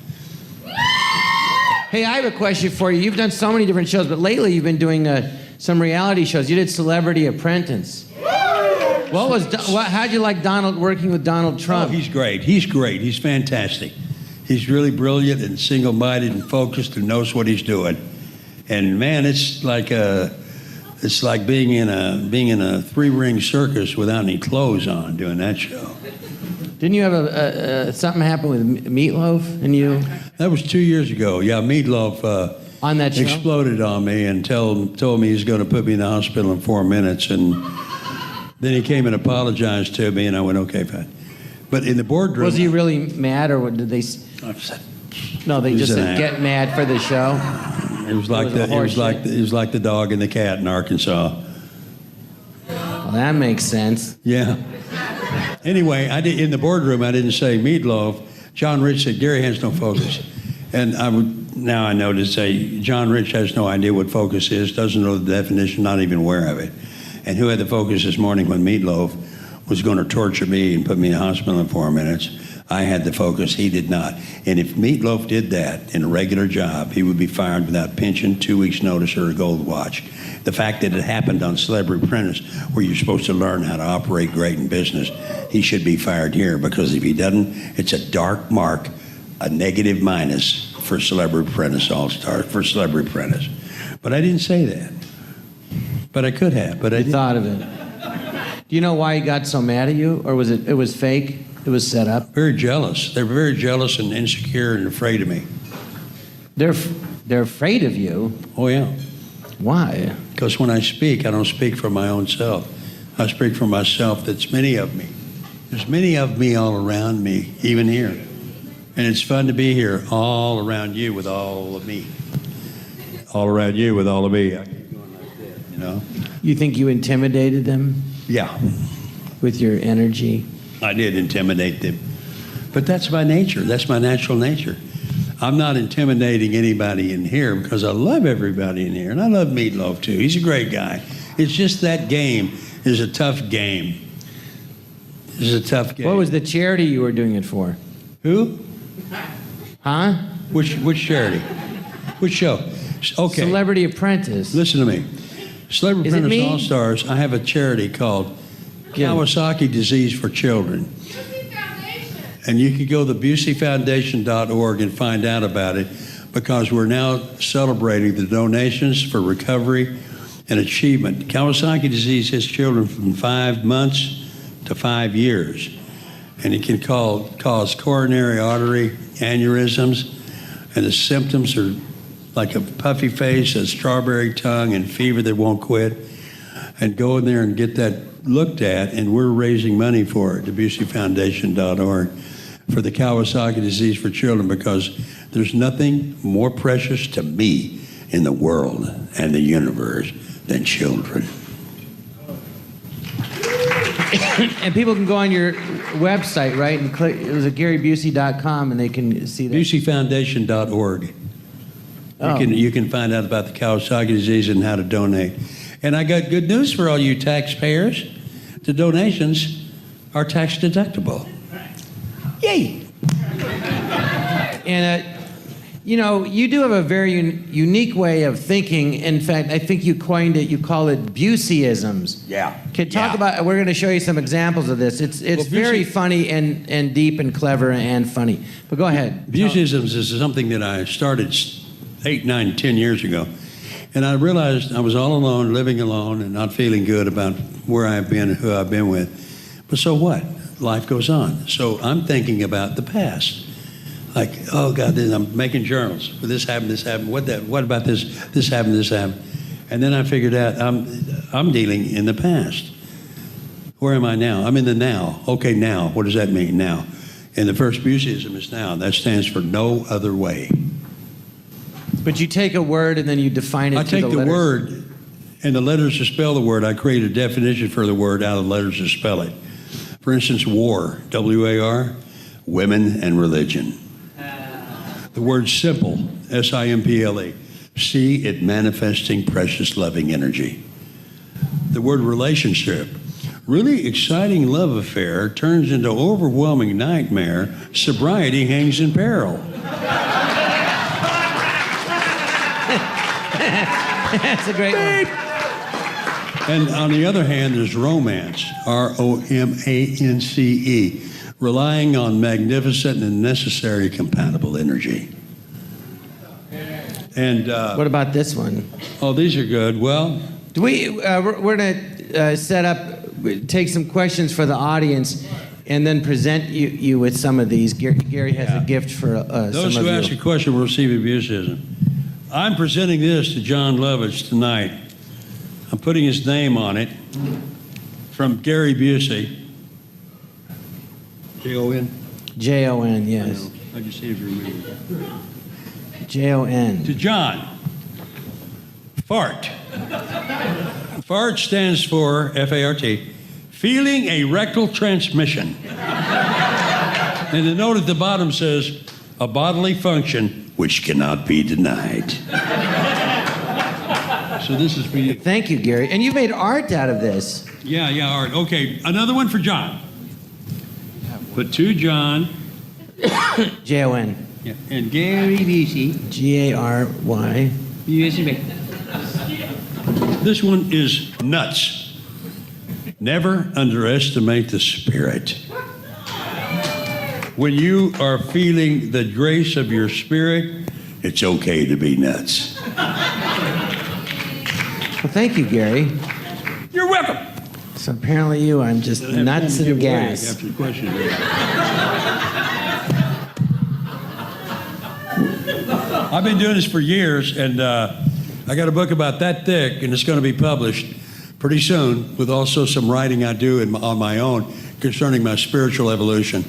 Hey, I have a question for you. You've done so many different shows, but lately you've been doing some reality shows. You did Celebrity Apprentice. How'd you like working with Donald Trump? Oh, he's great. He's great. He's fantastic. He's really brilliant and single-minded and focused and knows what he's doing. And man, it's like being in a three-ring circus without any clothes on doing that show. Didn't you have something happen with Meatloaf and you? That was 2 years ago. Yeah, Meatloaf on that show? Exploded on me and told me he's going to put me in the hospital in 4 minutes. And then he came and apologized to me, and I went, okay, fine. But in the boardroom... Was he really mad, or did they... No, they just said, get mad for the show? It was like the dog and the cat in Arkansas. Well, that makes sense. Yeah. Anyway, in the boardroom, I didn't say Meatloaf. John Rich said, Gary has no focus. And now I know to say, John Rich has no idea what focus is, doesn't know the definition, not even aware of it. And who had the focus this morning when Meatloaf was going to torture me and put me in the hospital in 4 minutes? I had the focus, he did not. And if Meatloaf did that in a regular job, he would be fired without pension, 2 weeks notice, or a gold watch. The fact that it happened on Celebrity Apprentice, where you're supposed to learn how to operate great in business, he should be fired here, because if he doesn't, it's a dark mark, a negative minus for Celebrity Apprentice All-Star, for Celebrity Apprentice. But I didn't say that. But I could have, but I didn't. Thought of it. Do you know why he got so mad at you? Or was it was fake? It was set up? Very jealous. They're very jealous and insecure and afraid of me. They're afraid of you? Oh, yeah. Why? Because when I speak, I don't speak for my own self. I speak for myself. That's many of me. There's many of me all around me, even here. And it's fun to be here, all around you with all of me. All around you with all of me. I keep going like that, you know? You think you intimidated them? Yeah. With your energy? I did intimidate them. But that's my nature. That's my natural nature. I'm not intimidating anybody in here because I love everybody in here. And I love Meatloaf, too. He's a great guy. It's just that game is a tough game. It's a tough game. What was the charity you were doing it for? Who? Huh? Which charity? Which show? Okay. Celebrity Apprentice. Listen to me. Celebrity Is it Apprentice me? All-Stars, I have a charity called Kawasaki Disease for Children. And you can go to BUSEYFoundation.org and find out about it, because we're now celebrating the donations for recovery and achievement. Kawasaki disease hits children from 5 months to 5 years. And it can cause coronary artery aneurysms, and the symptoms are like a puffy face, a strawberry tongue, and fever that won't quit. And go in there and get that looked at, and we're raising money for it, BUSEYFoundation.org, for the Kawasaki disease for children, because there's nothing more precious to me in the world and the universe than children. And people can go on your website, right? And click, it was at GaryBusey.com, and they can see that. BUSEYFoundation.org. Oh. You can find out about the Kawasaki disease and how to donate. And I got good news for all you taxpayers. The donations are tax deductible. Yay! And, you know, you do have a very unique way of thinking. In fact, I think you coined it, you call it Buseyisms. Yeah. Can talk about, we're going to show you some examples of this. It's very funny and deep and clever and funny. But go ahead. Buseyisms is something that I started 8, 9, 10 years ago. And I realized I was all alone, living alone, and not feeling good about where I've been and who I've been with. But so what? Life goes on. So I'm thinking about the past. Like, oh God, I'm making journals. This happened, what about this? This happened. And then I figured out I'm dealing in the past. Where am I now? I'm in the now. Okay, now. What does that mean, now? And the first Buseyism is now. That stands for no other way. But you take a word and then you define it I to take the the letters. word and the letters to spell the word. I create a definition for the word out of the letters to spell it. For instance, war, W-A-R, women and religion. The word simple, S-I-M-P-L-E. See it manifesting precious loving energy. The word relationship, really exciting love affair turns into overwhelming nightmare. Sobriety hangs in peril. That's a great one. And on the other hand, there's romance, R-O-M-A-N-C-E, relying on magnificent and necessary compatible energy. And What about this one? oh, these are good. Well, Do we? We're gonna set up, take some questions for the audience, and then present you with some of these. Gary has a gift for those some who of ask you. a question will receive abusism. I'm presenting this to John Leavitz tonight. I'm putting his name on it from Gary Busey. J-O-N? J-O-N, yes. I just need to remember that. J-O-N. To John, FART. FART stands for, F-A-R-T, feeling a rectal transmission. And the note at the bottom says, a bodily function which cannot be denied. So this is for you. Thank you, Gary. And you made art out of this. Yeah, art. Okay, another one for John. Put to John. J-O-N. Yeah. And Gary Busey. G-A-R-Y. This one is nuts. Never underestimate the spirit. When you are feeling the grace of your spirit, it's okay to be nuts. Well, thank you, Gary. You're welcome. So apparently I'm just nuts and gas. After the question. I've been doing this for years, and I got a book about that thick, and it's going to be published pretty soon, with also some writing I do on my own concerning my spiritual evolution.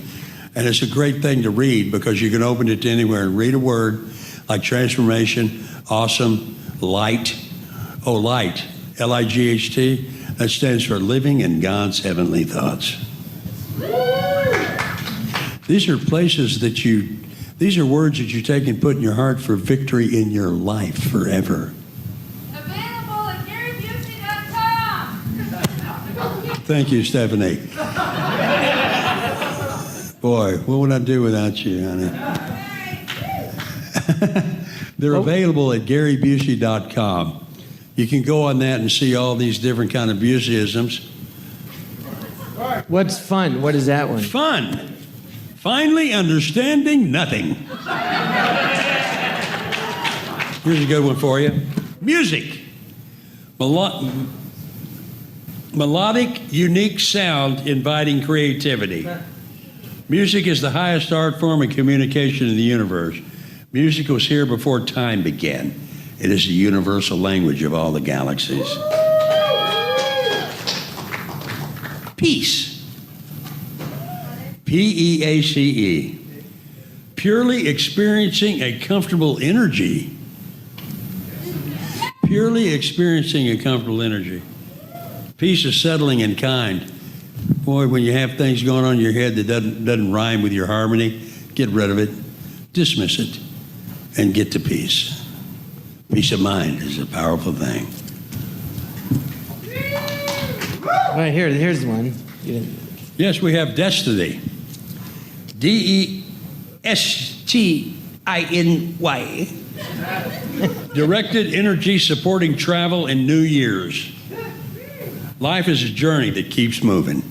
And it's a great thing to read, because you can open it to anywhere and read a word like transformation, awesome, light. Oh, light, L-I-G-H-T. That stands for living in God's heavenly thoughts. These are places that These are words that you take and put in your heart for victory in your life forever. Available at GaryBusey.com. Thank you, Stephanie. Boy, what would I do without you, honey? They're available at GaryBusey.com. You can go on that and see all these different kind of Buseyisms. What's fun? What is that one? Fun. Finally understanding nothing. Here's a good one for you. Music. Melodic, unique sound inviting creativity. Music is the highest art form of communication in the universe. Music was here before time began. It is the universal language of all the galaxies. Peace. P-E-A-C-E. Purely experiencing a comfortable energy. Purely experiencing a comfortable energy. Peace is settling and kind. Boy, when you have things going on in your head that doesn't rhyme with your harmony, get rid of it, dismiss it, and get to peace. Peace of mind is a powerful thing. Right here, here's one. Yes, we have destiny. D-E-S-T-I-N-Y. Directed energy supporting travel and New Year's. Life is a journey that keeps moving.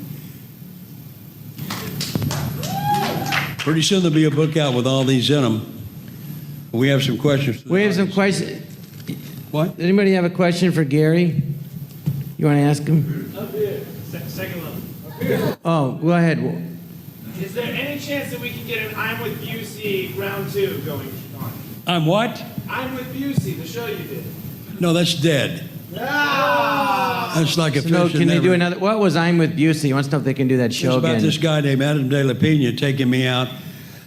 Pretty soon there'll be a book out with all these in them. We have some questions. We have some questions. What? Anybody have a question for Gary? You want to ask him? Up here. Second level. Up here. Oh, go ahead. Is there any chance that we can get an I'm with Busey round 2 going on? I'm what? I'm with Busey, the show you did. No, that's dead. That's like a So no, fish can in they never- do another? What was I'm with Busey? He wants to know if they can do that It's show about again. this guy named Adam De La Pena taking me out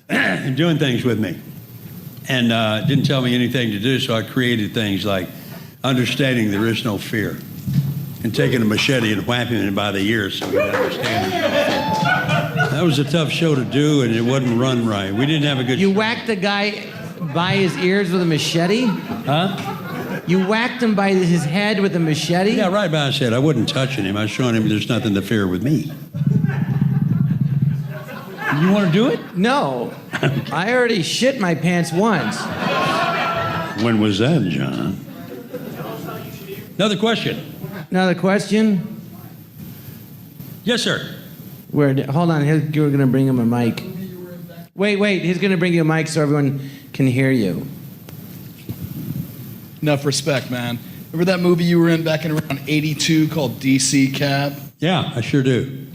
and doing things with me. And didn't tell me anything to do, so I created things like understanding there is no fear. And taking a machete and whapping him by the ears so he'd understand there's no fear. That was a tough show to do, and it wasn't run right. We didn't have a good You whacked the guy by his ears with a machete? Huh? You whacked him by his head with a machete? Yeah, right by his head. I wasn't touching him. I was showing him there's nothing to fear with me. You want to do it? No. I already shit my pants once. When was that, John? Another question. Another question? Yes, sir. Hold on, you're going to bring him a mic. Wait, he's going to bring you a mic so everyone can hear you. Enough respect, man. Remember that movie you were in back in around 82 called DC Cab? Yeah, I sure do.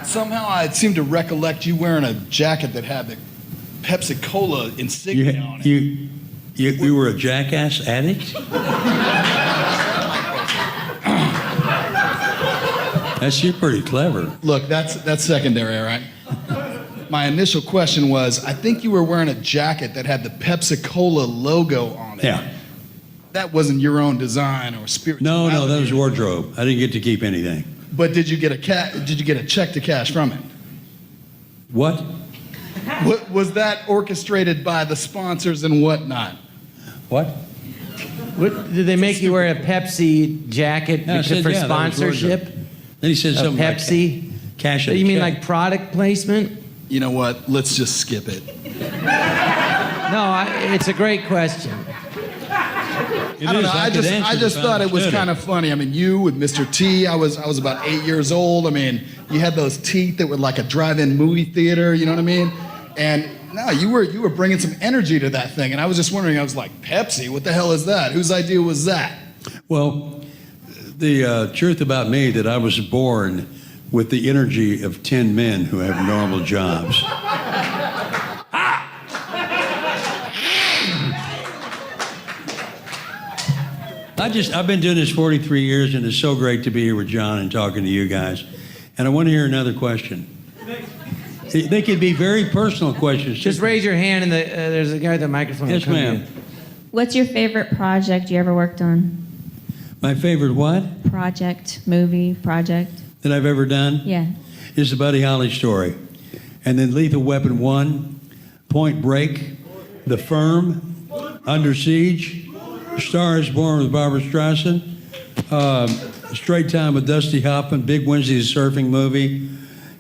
Somehow I seem to recollect you wearing a jacket that had the Pepsi Cola insignia on it. You were a jackass addict? You're pretty clever. Look, that's secondary, all right? My initial question was, I think you were wearing a jacket that had the Pepsi Cola logo on it. Yeah. That wasn't your own design or spirit. No, that was wardrobe. I didn't get to keep anything. But did you get a check to cash from it? What? Was that orchestrated by the sponsors and whatnot? What? What, did they make you wear a Pepsi jacket Yeah, I said, for yeah, that was sponsorship? wardrobe. Then he said Of something Pepsi? like cash So it. you mean like product placement? You know what? Let's just skip it. No, it's a great question. I don't know. I just thought it was kind of funny. I mean, you with Mr. T, I was about 8 years old. I mean, you had those teeth that were like a drive-in movie theater. You know what I mean? And no, you were bringing some energy to that thing. And I was just wondering. I was like, Pepsi? What the hell is that? Whose idea was that? Well, the truth about me that I was born with the energy of 10 men who have normal jobs. I've been doing this 43 years, and it's so great to be here with John and talking to you guys. And I want to hear another question. They could be very personal questions. Just raise your hand, and there's a guy with the microphone. Yes, Come to ma'am. you. What's your favorite project you ever worked on? My favorite what Project, movie, project? that I've ever done Yeah. is the Buddy Holly story. And then Lethal Weapon 1 Point Break, The Firm, Under Siege, Star is Born with Barbara Streisand, Straight Time with Dusty Hoffman, Big Wednesday, the surfing movie,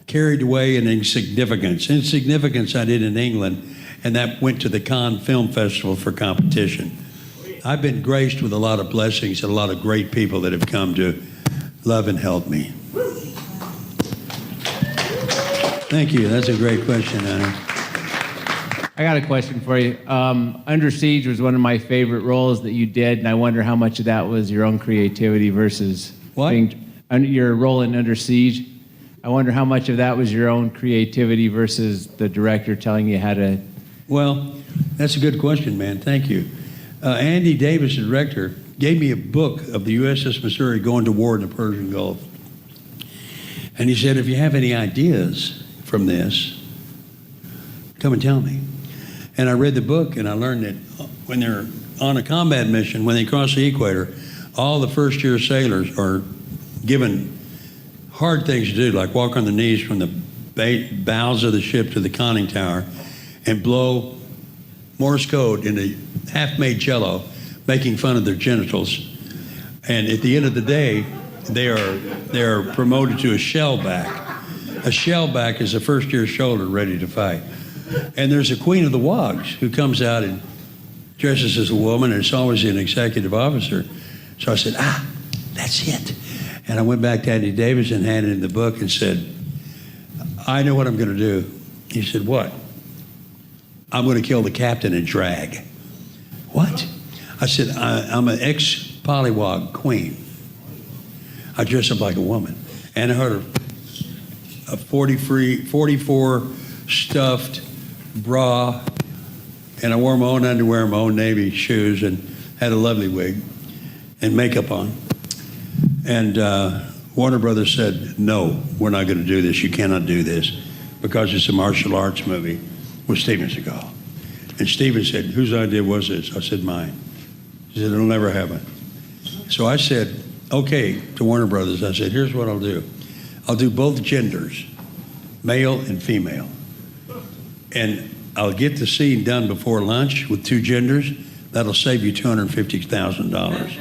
Carried Away, and Insignificance. Insignificance I did in England, and that went to the Cannes Film Festival for competition. I've been graced with a lot of blessings and a lot of great people that have come to love and help me. Thank you. That's a great question, Anna. I got a question for you. Under Siege was one of my favorite roles that you did, and I wonder how much of that was your own creativity versus your role in Under Siege. I wonder how much of that was your own creativity versus the director telling you how to. Well, that's a good question, man. Thank you. Andy Davis, the director, gave me a book of the USS Missouri going to war in the Persian Gulf. And he said, if you have any ideas from this, come and tell me. And I read the book, and I learned that when they're on a combat mission, when they cross the equator, all the first-year sailors are given hard things to do, like walk on their knees from the bows of the ship to the conning tower and blow Morse code into half-made jello, making fun of their genitals. And at the end of the day, they are promoted to a shellback. A shellback is a first-year soldier ready to fight. And there's a Queen of the Wogs who comes out and dresses as a woman, and it's always an executive officer. So I said, that's it. And I went back to Andy Davis and handed him the book and said, I know what I'm going to do. He said, what? I'm going to kill the captain and drag. What? I said, I'm an ex-pollywog queen. I dress up like a woman. And I had a 44 stuffed bra, and I wore my own underwear, my own navy shoes, and had a lovely wig and makeup on. And Warner Brothers said, no, we're not going to do this. You cannot do this because it's a martial arts movie with Steven Seagal. And Steven said, whose idea was this? I said, mine. He said, it'll never happen. So I said, okay, to Warner Brothers, I said, here's what I'll do. I'll do both genders, male and female. And I'll get the scene done before lunch with two genders. That'll save you $250,000.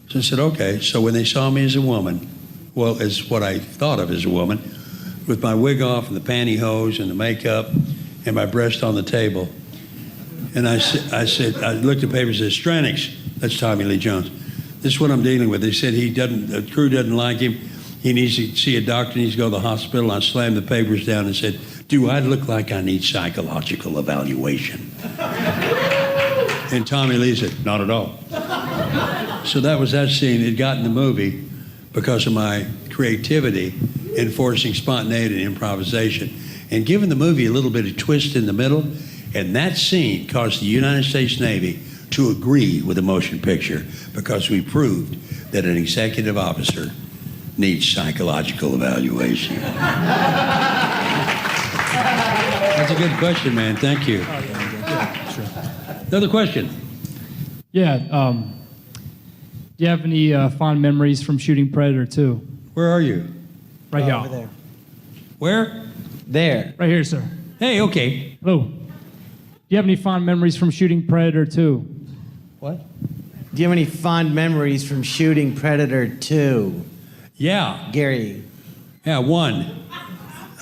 So I said, okay. So when they saw me as a woman, well, as what I thought of as a woman, with my wig off and the pantyhose and the makeup and my breast on the table, and I looked at the paper and said, Stranix, that's Tommy Lee Jones. This is what I'm dealing with. They said the crew doesn't like him. He needs to see a doctor, he needs to go to the hospital. I slammed the papers down and said, do I look like I need psychological evaluation? And Tommy Lee said, not at all. So that was that scene. It got in the movie because of my creativity, enforcing spontaneity and improvisation, and giving the movie a little bit of twist in the middle. And that scene caused the United States Navy to agree with the motion picture because we proved that an executive officer needs psychological evaluation. That's a good question, man. Thank you. Another question. Yeah. Do you have any fond memories from shooting Predator 2? Where are you? Right here. Over there. Where? There. Right here, sir. Hey, okay. Hello. Do you have any fond memories from shooting Predator 2? What? Do you have any fond memories from shooting Predator 2? Yeah. Gary. Yeah, one.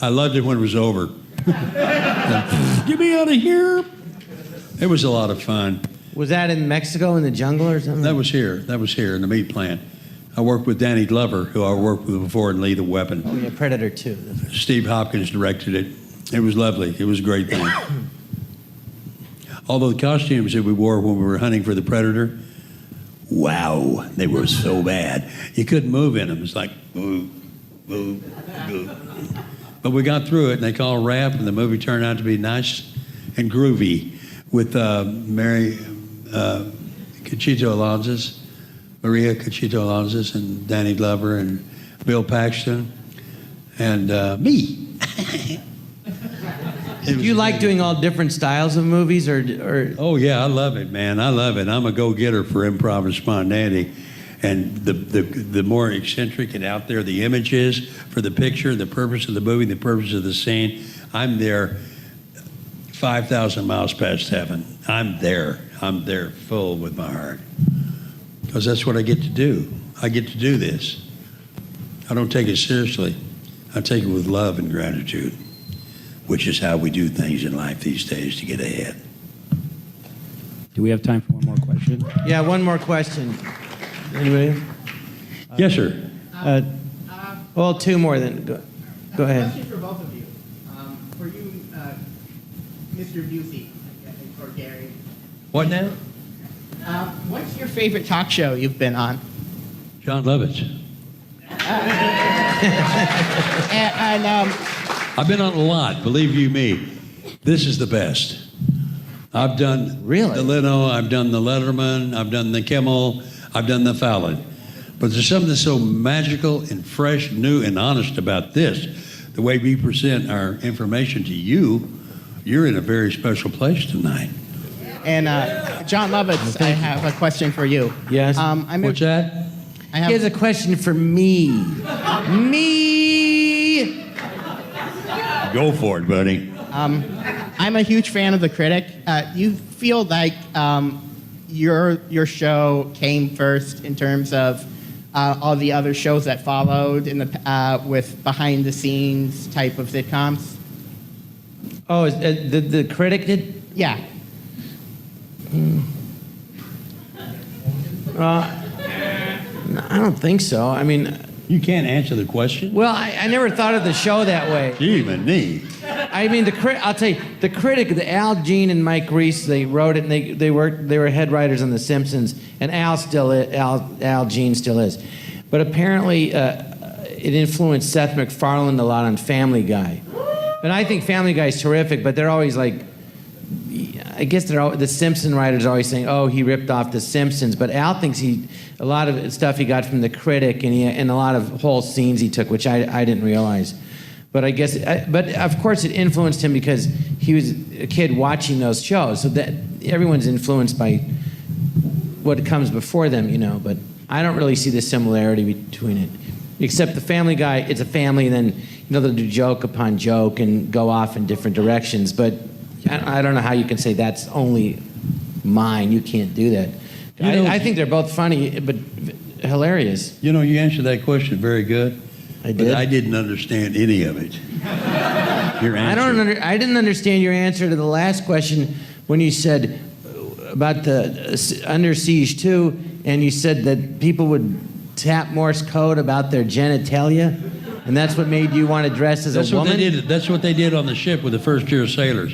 I loved it when it was over. Get me out of here. It was a lot of fun. Was that in Mexico in the jungle or something? That was here. That was here in the meat plant. I worked with Danny Glover, who I worked with before in Lethal Weapon. Oh, yeah, Predator 2. Steve Hopkins directed it. It was lovely. It was a great thing. Although the costumes that we wore when we were hunting for the Predator, wow, they were so bad. You couldn't move in them. It's like, boo, boo, boo. But we got through it, and they called rap, and the movie turned out to be nice and groovy with Maria Cachito Alonso, and Danny Glover, and Bill Paxton, and me. Do you like doing all different styles of movies, or? Oh yeah, I love it, man. I love it. I'm a go-getter for improv and spontaneity, and the more eccentric and out there the image is for the picture, the purpose of the movie, the purpose of the scene, I'm there 5,000 miles past heaven. I'm there. I'm there full with my heart. Because that's what I get to do. I get to do this. I don't take it seriously. I take it with love and gratitude, which is how we do things in life these days to get ahead. Do we have time for one more question? Yeah, one more question. Anybody? Yes, sir. Well, two more then. Go ahead. Question for both of you. For you, Mr. Busey, or Gary. What now? What's your favorite talk show you've been on? John Leavitz. I've been on a lot, believe you me. This is the best. I've done the Leno, I've done the Letterman, I've done the Kimmel, I've done the Fallon. But there's something so magical and fresh, new, and honest about this. The way we present our information to you, you're in a very special place tonight. And John Lovitz, I have a question for you. Yes. What's that? He has a question for me. Me! Go for it, buddy. I'm a huge fan of The Critic. You feel like your show came first in terms of all the other shows that followed in the with behind-the-scenes type of sitcoms? Oh, the Critic did? Yeah. I don't think so. I mean, you can't answer the question. Well, I never thought of the show that way. Even me. I mean, I'll tell you, the Critic, the Al Jean and Mike Reese, they wrote it, and they were head writers on The Simpsons, and Al Jean still is. But apparently, it influenced Seth MacFarlane a lot on Family Guy. And I think Family Guy is terrific, but they're always like, I guess the Simpson writers are always saying, "Oh, he ripped off The Simpsons," but Al thinks a lot of stuff he got from The Critic, and a lot of whole scenes he took, which I didn't realize. But I guess, but of course, it influenced him because he was a kid watching those shows. So that everyone's influenced by what comes before them, you know. But I don't really see the similarity between it, except the Family Guy. It's a family, and then they'll do joke upon joke and go off in different directions, but. I don't know how you can say that's only mine. You can't do that. I think they're both funny, but hilarious. You know, you answered that question very good. I did. But I didn't understand any of it. Your answer. I didn't understand your answer to the last question when you said about the Under Siege 2, and you said that people would tap Morse code about their genitalia, and that's what made you want to dress as a woman? That's what they did on the ship with the first-year sailors.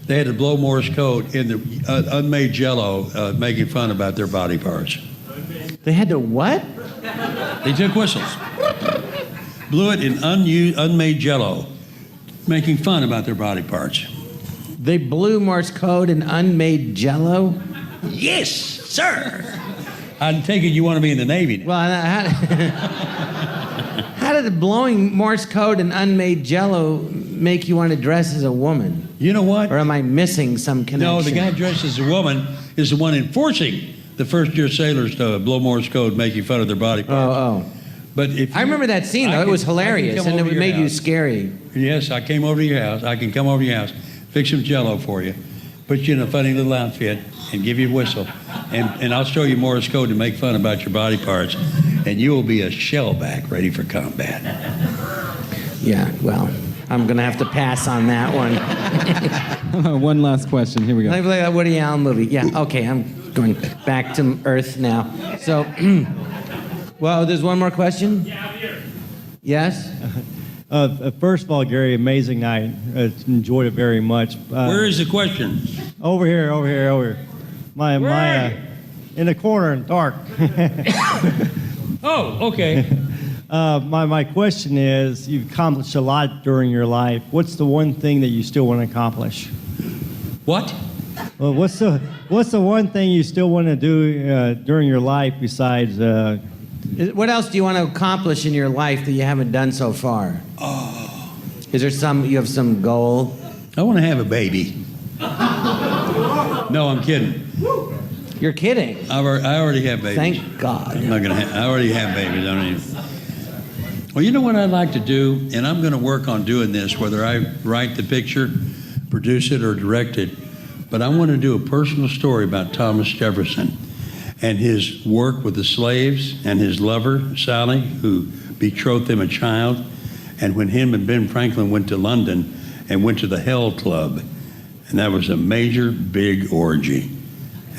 They had to blow Morse code in the unmade Jell-O, making fun about their body parts. They had to what? They took whistles, blew it in unmade Jell-O, making fun about their body parts. They blew Morse code in unmade Jell-O? Yes, sir. I take it you want to be in the Navy now. Well, how did blowing Morse code in unmade Jell-O make you want to dress as a woman? You know what? Or am I missing some connection? No, the guy dressed as a woman is the one enforcing the first-year sailors to blow Morse code, making fun of their body parts. Oh. But if I remember that scene, though. It was hilarious, and it made you scary. Yes, I came over to your house. I can come over to your house, fix some Jell-O for you, put you in a funny little outfit, and give you a whistle. And I'll show you Morse code to make fun about your body parts, and you will be a shellback ready for combat. Yeah, well, I'm going to have to pass on that one. One last question. Here we go. Like a Woody Allen movie. Yeah, okay, I'm going back to Earth now. So, well, there's one more question? Yeah, I'm here. Yes? First of all, Gary, amazing night. Enjoyed it very much. Where is the question? Over here. My in the corner and dark. Oh, okay. My question is, you've accomplished a lot during your life. What's the one thing that you still want to accomplish? What? Well, what's the one thing you still want to do during your life besides? What else do you want to accomplish in your life that you haven't done so far? Oh. Is there you have some goal? I want to have a baby. No, I'm kidding. You're kidding? I already have babies. Thank God. I'm not gonna. I already have babies. I don't even. Well, you know what I'd like to do, and I'm going to work on doing this, whether I write the picture, produce it or direct it, but I want to do a personal story about Thomas Jefferson and his work with the slaves and his lover, Sally, who betrothed him a child. And when him and Ben Franklin went to London and went to the Hell Club, and that was a major, big orgy.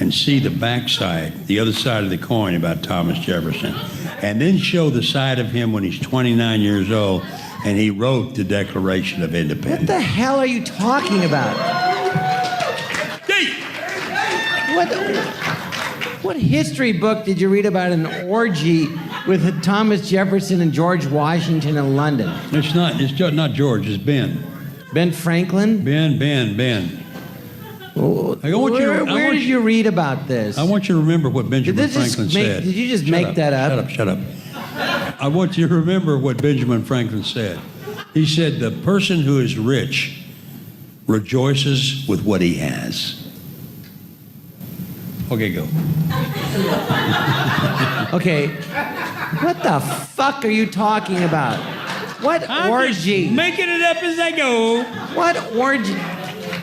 And see the backside, the other side of the coin about Thomas Jefferson. And then show the side of him when he's 29 years old and he wrote the Declaration of Independence. What the hell are you talking about? What history book did you read about an orgy with Thomas Jefferson and George Washington in London? It's not not George, it's Ben. Ben Franklin? Ben. Where did you read about this? I want you to remember what Benjamin Franklin said. Did you just make that up? Shut up. I want you to remember what Benjamin Franklin said. He said, the person who is rich rejoices with what he has. Okay, go. Okay. What the fuck are you talking about? What orgy? Just making it up as I go. What orgy?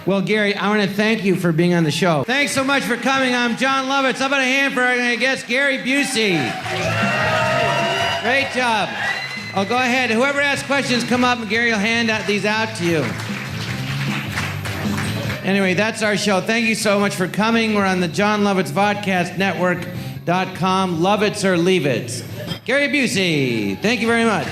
Well, Gary, I want to thank you for being on the show. Thanks so much for coming. I'm John Leavitz. How about a hand for our guest, Gary Busey? Great job. Oh, go ahead. Whoever has questions, come up and Gary will hand these out to you. Anyway, that's our show. Thank you so much for coming. We're on the John Leavitz Vodcast Network.com. Lovitz or Leavitz. Gary Busey, thank you very much.